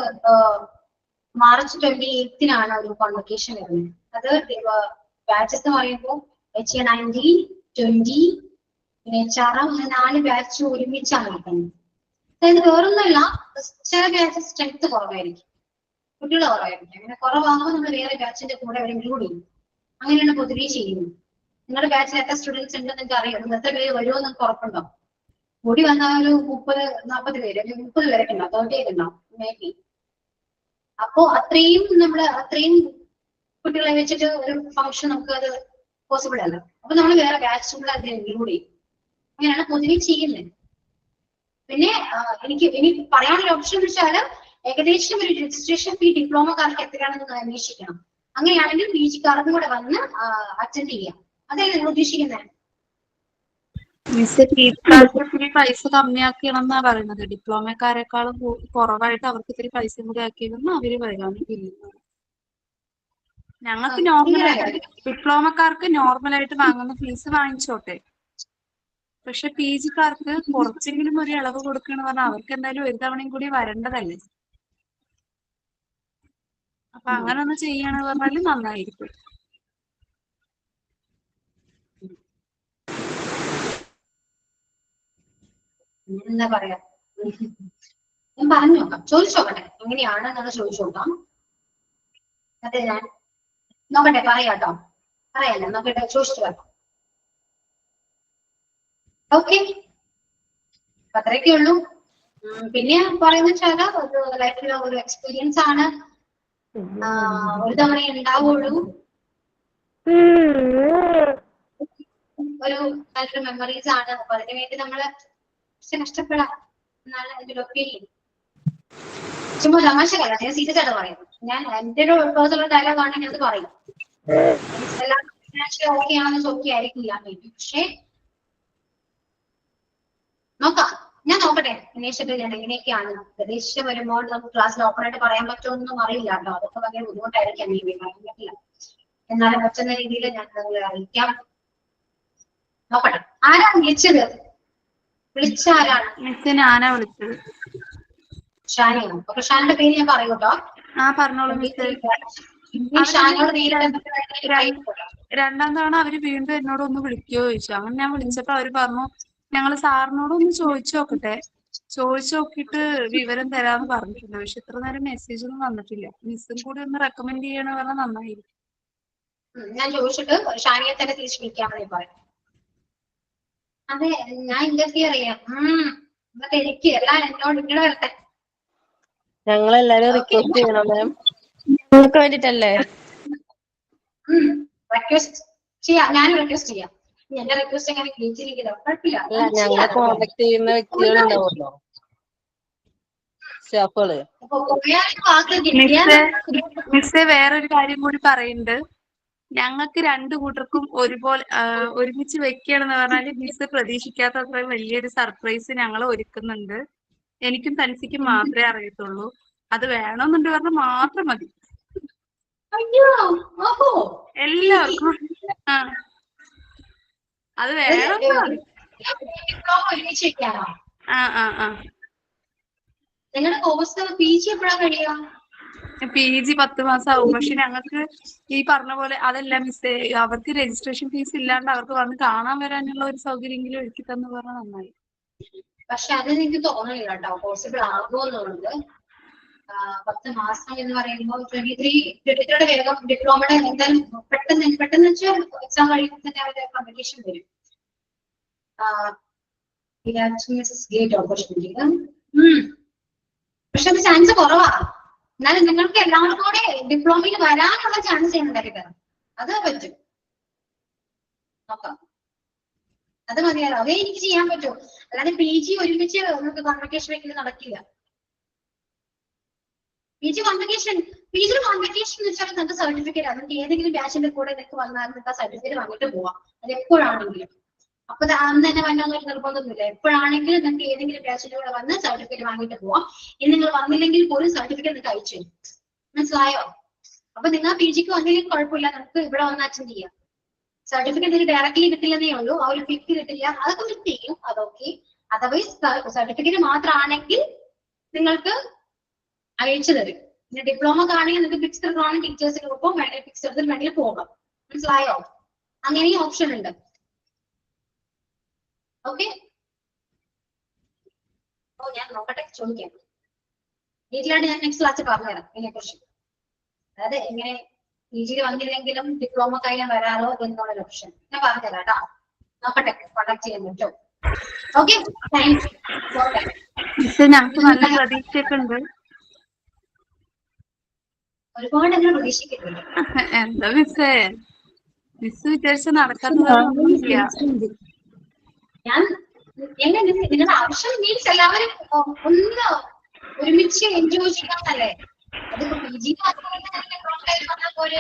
മാർച്ച് 28-നാണ് ഒരു കോൺവൊക്കേഷൻ വരുന്നത്. അത് ബാച്ചസ് എന്ന് പറയുമ്പോൾ HA19, 20, പിന്നെ HRM 4 ബാച്ച് ഒരുമിച്ചാണ് നടക്കുന്നത്. അതായത് വേറൊന്നുമല്ല, ചില ബാച്ച് സ്ട്രെങ്ത് കുറവായിരിക്കും, കുട്ടികൾ കുറവായിരിക്കും. അങ്ങനെ കുറവാകുമ്പോൾ നമ്മൾ വേറെ ബാച്ചിന്റെ കൂടെ അവർ ഇൻക്ലൂഡ് ചെയ്യും. അങ്ങനെയാണ് പൊതുവെ ചെയ്യുന്നത്. നിങ്ങളുടെ ബാച്ചിൽ എത്ര സ്റ്റുഡൻസ് ഉണ്ടെന്ന് നിങ്ങൾക്ക് അറിയാം, എത്ര പേര് വരുമോ നിങ്ങൾക്ക് ഉറപ്പുണ്ടോ? കൂടി വന്നാൽ ഒരു 30-40 പേര്, അല്ലെങ്കിൽ 30 പേരൊക്കെ ഉണ്ടാവും, 30 ഉണ്ടാവും മേ ബി. അപ്പോ അത്രയും കുട്ടികളെ വെച്ചിട്ട് ഒരു ഫംഗ്ഷൻ നമുക്ക് അത് പോസിബിൾ അല്ല. അപ്പൊ നമ്മൾ വേറെ ബാച്ചുകളെ അതിൽ ഇൻക്ലൂഡ് ചെയ്യും. അങ്ങനെയാണ് പൊതുവെ ചെയ്യുന്നത്. പിന്നെ എനിക്ക് പറയാനുള്ള ഓപ്ഷൻ എന്ന് വെച്ചാൽ ഏകദേശം ഒരു രജിസ്ട്രേഷൻ ഫീ ഡിപ്ലോമക്കാർക്ക് എത്രയാണെന്ന് അന്വേഷിക്കണം. അങ്ങനെയാണെങ്കിൽ പി ജിക്കാർക്കും കൂടെ വന്ന് അറ്റൻഡ് ചെയ്യാം. അതല്ലേ നിങ്ങൾ ഉദ്ദേശിക്കുന്നത്? ഇത്തിരി പൈസ കമ്മിയാക്കണമെന്നാ പറയുന്നത്. ഡിപ്ലോമക്കാരെക്കാളും കുറവായിട്ട് അവർക്ക് ഇത്തിരി പൈസ കൂടി ആക്കിയതെന്ന് അവര് പറയുകയാണെങ്കിൽ ഞങ്ങൾക്ക് നോർമലായിട്ട്, ഡിപ്ലോമക്കാർക്ക് നോർമലായിട്ട് വാങ്ങുന്ന ഫീസ് വാങ്ങിച്ചോട്ടെ. പക്ഷെ പി ജിക്കാർക്ക് കുറച്ചെങ്കിലും ഒരു ഇളവ് കൊടുക്കണമെന്ന് പറഞ്ഞാൽ അവർക്ക് എന്തായാലും ഒരു തവണയും കൂടി വരേണ്ടതല്ലേ. അപ്പൊ അങ്ങനെ ഒന്ന് ചെയ്യണമെന്ന് പറഞ്ഞാല് നന്നായിരിക്കും. എന്താ പറയാ, ഞാൻ പറഞ്ഞു നോക്കാം, ചോദിച്ചോക്കട്ടെ എങ്ങനെയാണെന്ന് ചോദിച്ചു നോക്കാം. അതെ, ഞാൻ നോക്കട്ടെ, പറയാട്ടോ, പറയാല്ല, നോക്കട്ടെ, ചോദിച്ചിട്ട് വരാം. ഓക്കെ, അത്രയൊക്കെ ഉള്ളൂ. പിന്നെ പറയുന്ന വെച്ചാല് ലൈഫിലെ ഒരു എക്സ്പീരിയൻസ് ആണ്, ഒരു തവണ ഉണ്ടാവുള്ളൂ. ഒരു നല്ലൊരു മെമ്മറീസ് ആണ്. അപ്പൊ അതിനു വേണ്ടി നമ്മള് കഷ്ടപ്പെടാം എന്നാണ് എന്റെ ഒരു ഒപ്പീനിയൻ. ചുമ്മാ തമാശക്കല്ല, ഞാൻ സീരിയസ് ആയിട്ട് പറയുന്നു. ഞാൻ എന്റെ ഒരു പേഴ്സണൽ ഡയലോഗ് ആണ്, ഞാൻ അത് പറയും. എല്ലാം ഓക്കെ ആണെന്ന് ഓക്കെ ആയിരിക്കില്ല, പക്ഷെ നോക്കാം, ഞാൻ നോക്കട്ടെ, അന്വേഷിച്ചിട്ട് ഞാൻ എങ്ങനെയൊക്കെയാണ് പ്രതീക്ഷിച്ച് വരുമ്പോൾ നമുക്ക് ക്ലാസ്സിൽ ഓപ്പൺ ആയിട്ട് പറയാൻ പറ്റുമെന്നൊന്നും അറിയില്ല കേട്ടോ. അതൊക്കെ ഭയങ്കര ബുദ്ധിമുട്ടായിരിക്കാം, പറയാൻ പറ്റില്ല. എന്നാലും പറ്റുന്ന രീതിയിൽ ഞാൻ നിങ്ങളെ അറിയിക്കാം. നോക്കട്ടെ, ആരാ വിളിച്ചത്? വിളിച്ചാരാണ്? മിസ് ഞാനാ വിളിച്ചത്. ഷാനിയാണ്. അപ്പൊ ഷാനിയുടെ പേര് ഞാൻ പറയൂ കേട്ടോ. പറഞ്ഞോളൂ മിസ്. രണ്ടാം തവണ അവര് വീണ്ടും എന്നോട് ഒന്ന് വിളിക്കുകയോ ചോദിച്ചു. അങ്ങനെ ഞാൻ വിളിച്ചപ്പോ അവര് പറഞ്ഞു ഞങ്ങള് സാറിനോട് ഒന്ന് ചോദിച്ചു നോക്കട്ടെ, ചോദിച്ചു നോക്കിയിട്ട് വിവരം തരാന്ന് പറഞ്ഞിട്ടുണ്ട്. പക്ഷെ ഇത്ര നേരം മെസ്സേജ് ഒന്നും വന്നിട്ടില്ല. മിസ്സും കൂടി ഒന്ന് റെക്കമെൻഡ് ചെയ്യണമെന്ന് പറഞ്ഞാൽ നന്നായിരിക്കും. ഞാൻ ചോദിച്ചിട്ട് ഷാനിയെ തന്നെ തിരിച്ചു വിളിക്കാമെന്ന് പറയാം. അതെ, ഞാൻ ഇന്റർഫിയർ ചെയ്യാം. എന്നിട്ട് എനിക്ക് എല്ലാം എന്നോട് ഇങ്ങനെ വരട്ടെ. ഞങ്ങളെല്ലാരും റിക്വസ്റ്റ് ചെയ്യണം മാം, നിങ്ങൾക്ക് വേണ്ടിട്ടല്ലേ? റിക്വസ്റ്റ് ചെയ്യാം, ഞാനും റിക്വസ്റ്റ് ചെയ്യാം. എന്റെ റിക്വസ്റ്റ് എങ്ങനെ കേട്ടിരിക്കില്ല കുഴപ്പമില്ല അല്ല ഞങ്ങളെ കോണ്ടാക്ട് ചെയ്യുന്ന വ്യക്തികളുണ്ടാവുമല്ലോ സ്റ്റാഫുകള്. അപ്പൊ കുറെ വാക്ക് കിട്ടിയാൽ മിസ്സേ വേറൊരു കാര്യം കൂടി പറയുന്നുണ്ട്. ഞങ്ങൾക്ക് രണ്ടു കൂട്ടർക്കും ഒരുപോലെ ഒരുമിച്ച് വെക്കുകയാണെന്ന് പറഞ്ഞാല് മിസ് പ്രതീക്ഷിക്കാത്ത അത്ര വലിയൊരു സർപ്രൈസ് ഞങ്ങൾ ഒരുക്കുന്നുണ്ട്. എനിക്കും തൻസിക്കും മാത്രമേ അറിയത്തുള്ളൂ. അത് വേണമെന്നുണ്ട് പറഞ്ഞാൽ മാത്രം മതി. അയ്യോ ഓഹോ എല്ലാവർക്കും ആ അത് വേണം. ഡിപ്ലോമ ഒരുമിച്ച് വെക്കാനോ? ആ ആ ആ നിങ്ങളുടെ കോഴ്സ് PG എപ്പോഴാ കഴിയുക? PG 10 മാസമാവും. പക്ഷെ ഞങ്ങൾക്ക് ഈ പറഞ്ഞ പോലെ അതല്ല മിസ്സേ, അവർക്ക് രജിസ്ട്രേഷൻ ഫീസ് ഇല്ലാണ്ട് അവർക്ക് വന്ന് കാണാൻ വരാനുള്ള ഒരു സൗകര്യമെങ്കിലും ഒരുക്കി തന്നു പറഞ്ഞാൽ നന്നായി. പക്ഷെ അത് എനിക്ക് തോന്നുന്നില്ല കേട്ടോ പോസിബിൾ ആകുമെന്നുള്ളത്. 10 മാസം എന്ന് പറയുമ്പോൾ 23 വേഗം ഡിപ്ലോമയുടെ എന്തായാലും പെട്ടെന്ന് വെച്ചാൽ എക്സാം കഴിയുമ്പോൾ തന്നെ അവരുടെ പബ്ലിക്കേഷൻ വരും. Great opportunity. പക്ഷെ അത് ചാൻസ് കുറവാ. എന്നാലും നിങ്ങൾക്ക് എല്ലാവർക്കും കൂടെ ഡിപ്ലോമയിൽ വരാനുള്ള ചാൻസ് ഉണ്ടാക്കി അത് പറ്റും. നോക്കാം, അത് മതിയാലോ. അതേ എനിക്ക് ചെയ്യാൻ പറ്റും. അല്ലാതെ PG ഒരുമിച്ച് നമുക്ക് കോൺവെക്കേഷൻ വെക്കൽ നടക്കില്ല. PG കോൺവെക്കേഷൻ എന്ന് വെച്ചാൽ നിങ്ങൾക്ക് സർട്ടിഫിക്കറ്റ് നിങ്ങൾക്ക് ഏതെങ്കിലും ബാച്ചിന്റെ കൂടെ നിങ്ങൾക്ക് വന്നാൽ നിങ്ങൾക്ക് ആ സർട്ടിഫിക്കറ്റ് വാങ്ങിയിട്ട് പോവാം. അത് എപ്പോഴാണെങ്കിലും. അപ്പൊ അന്ന് തന്നെ വന്നൊന്നും നിർബന്ധമൊന്നുമില്ല. എപ്പോഴാണെങ്കിലും നിങ്ങൾക്ക് ഏതെങ്കിലും ബാച്ചിന്റെ കൂടെ വന്ന് സർട്ടിഫിക്കറ്റ് വാങ്ങിയിട്ട് പോവാം. ഇനി നിങ്ങൾ വന്നില്ലെങ്കിൽ പോലും സർട്ടിഫിക്കറ്റ് നിങ്ങൾക്ക് അയച്ചു തരും. മനസ്സിലായോ? അപ്പൊ നിങ്ങൾ PGക്ക് വന്നില്ലെങ്കിൽ കുഴപ്പമില്ല, നമുക്ക് ഇവിടെ വന്ന് അറ്റൻഡ് ചെയ്യാം. സർട്ടിഫിക്കറ്റ് ഡയറക്ട്ലി കിട്ടില്ലെന്നേ ഉള്ളൂ. ആ ഒരു ക്ലിക്ക് കിട്ടില്ല, അതൊക്കെ മിസ് ചെയ്യും. അതൊക്കെ അതർവൈസ് സർട്ടിഫിക്കറ്റ് മാത്രമാണെങ്കിൽ നിങ്ങൾക്ക് അയച്ചു തരും. പിന്നെ ഡിപ്ലോമ ആണെങ്കിൽ നിങ്ങൾക്ക് ഫിക്സ്ഡ് ക്രോണിക് ടീച്ചേഴ്സിനൊപ്പം ഫിക്സ്ഡ് വേണമെങ്കിൽ പോകാം. മനസ്സിലായോ? അങ്ങനെയും ഓപ്ഷൻ ഉണ്ട്. ഓക്കെ, ഞാൻ നോക്കട്ടെ, ചോദിക്കാം. ഡീറ്റെയിലായിട്ട് ഞാൻ നെക്സ്റ്റ് ക്ലാസ്സിൽ പറഞ്ഞുതരാം ഇതിനെക്കുറിച്ച്. അതായത് എങ്ങനെ PG വന്നില്ലെങ്കിലും ഡിപ്ലോമ കഴിഞ്ഞാൽ വരാലോ എന്നുള്ളൊരു ഓപ്ഷൻ ഞാൻ പറഞ്ഞുതരാം കേട്ടോ. നോക്കട്ടെ കോണ്ടാക്ട് ചെയ്യാൻ പറ്റും. Okay, thank you. ഞങ്ങൾക്ക് നല്ല പ്രതീക്ഷയൊക്കെ ഉണ്ട്. ഒരുപാട് അങ്ങനെ പ്രതീക്ഷിക്കുന്നുണ്ട്. എന്താ മിസ്സേ, മിസ് വിചാരിച്ച നടക്കാത്തതൊന്നുമില്ല. ഞാൻ എങ്ങനെ നിങ്ങളുടെ ആവശ്യം മീൻസ് എല്ലാവരും ഒന്ന് ഒരുമിച്ച് എൻജോയ് ചെയ്യാന്നല്ലേ. അതിപ്പോ PG വന്നാൽ പോലെ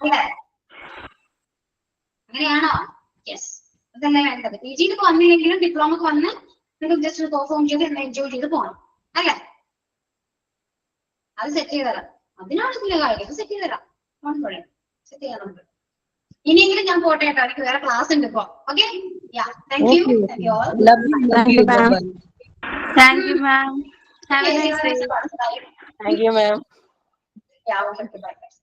അല്ലേ? അങ്ങനെയാണോ? യെസ്, അതല്ലേ വേണ്ടത്. PGക്ക് വന്നില്ലെങ്കിലും ഡിപ്ലോമക്ക് വന്ന് നിങ്ങൾക്ക് ജസ്റ്റ് പെർഫോം ചെയ്ത് എൻജോയ് ചെയ്ത് പോകണം അല്ലേ? അത് സെറ്റ് ചെയ്ത് തരാം. അതിനാണെങ്കിലും കാര്യം സെറ്റ് ചെയ്ത് തരാം. സെറ്റ് ചെയ്യാം നമുക്ക്. ഇനിയെങ്കിലും ഞാൻ പോട്ടെ കേട്ടോ, എനിക്ക് വേറെ ക്ലാസ് ഉണ്ട് ഇപ്പൊ. Okay, thank you. Thank you ma'am. Have A nice day. Thank you ma'am. Yeah, bye.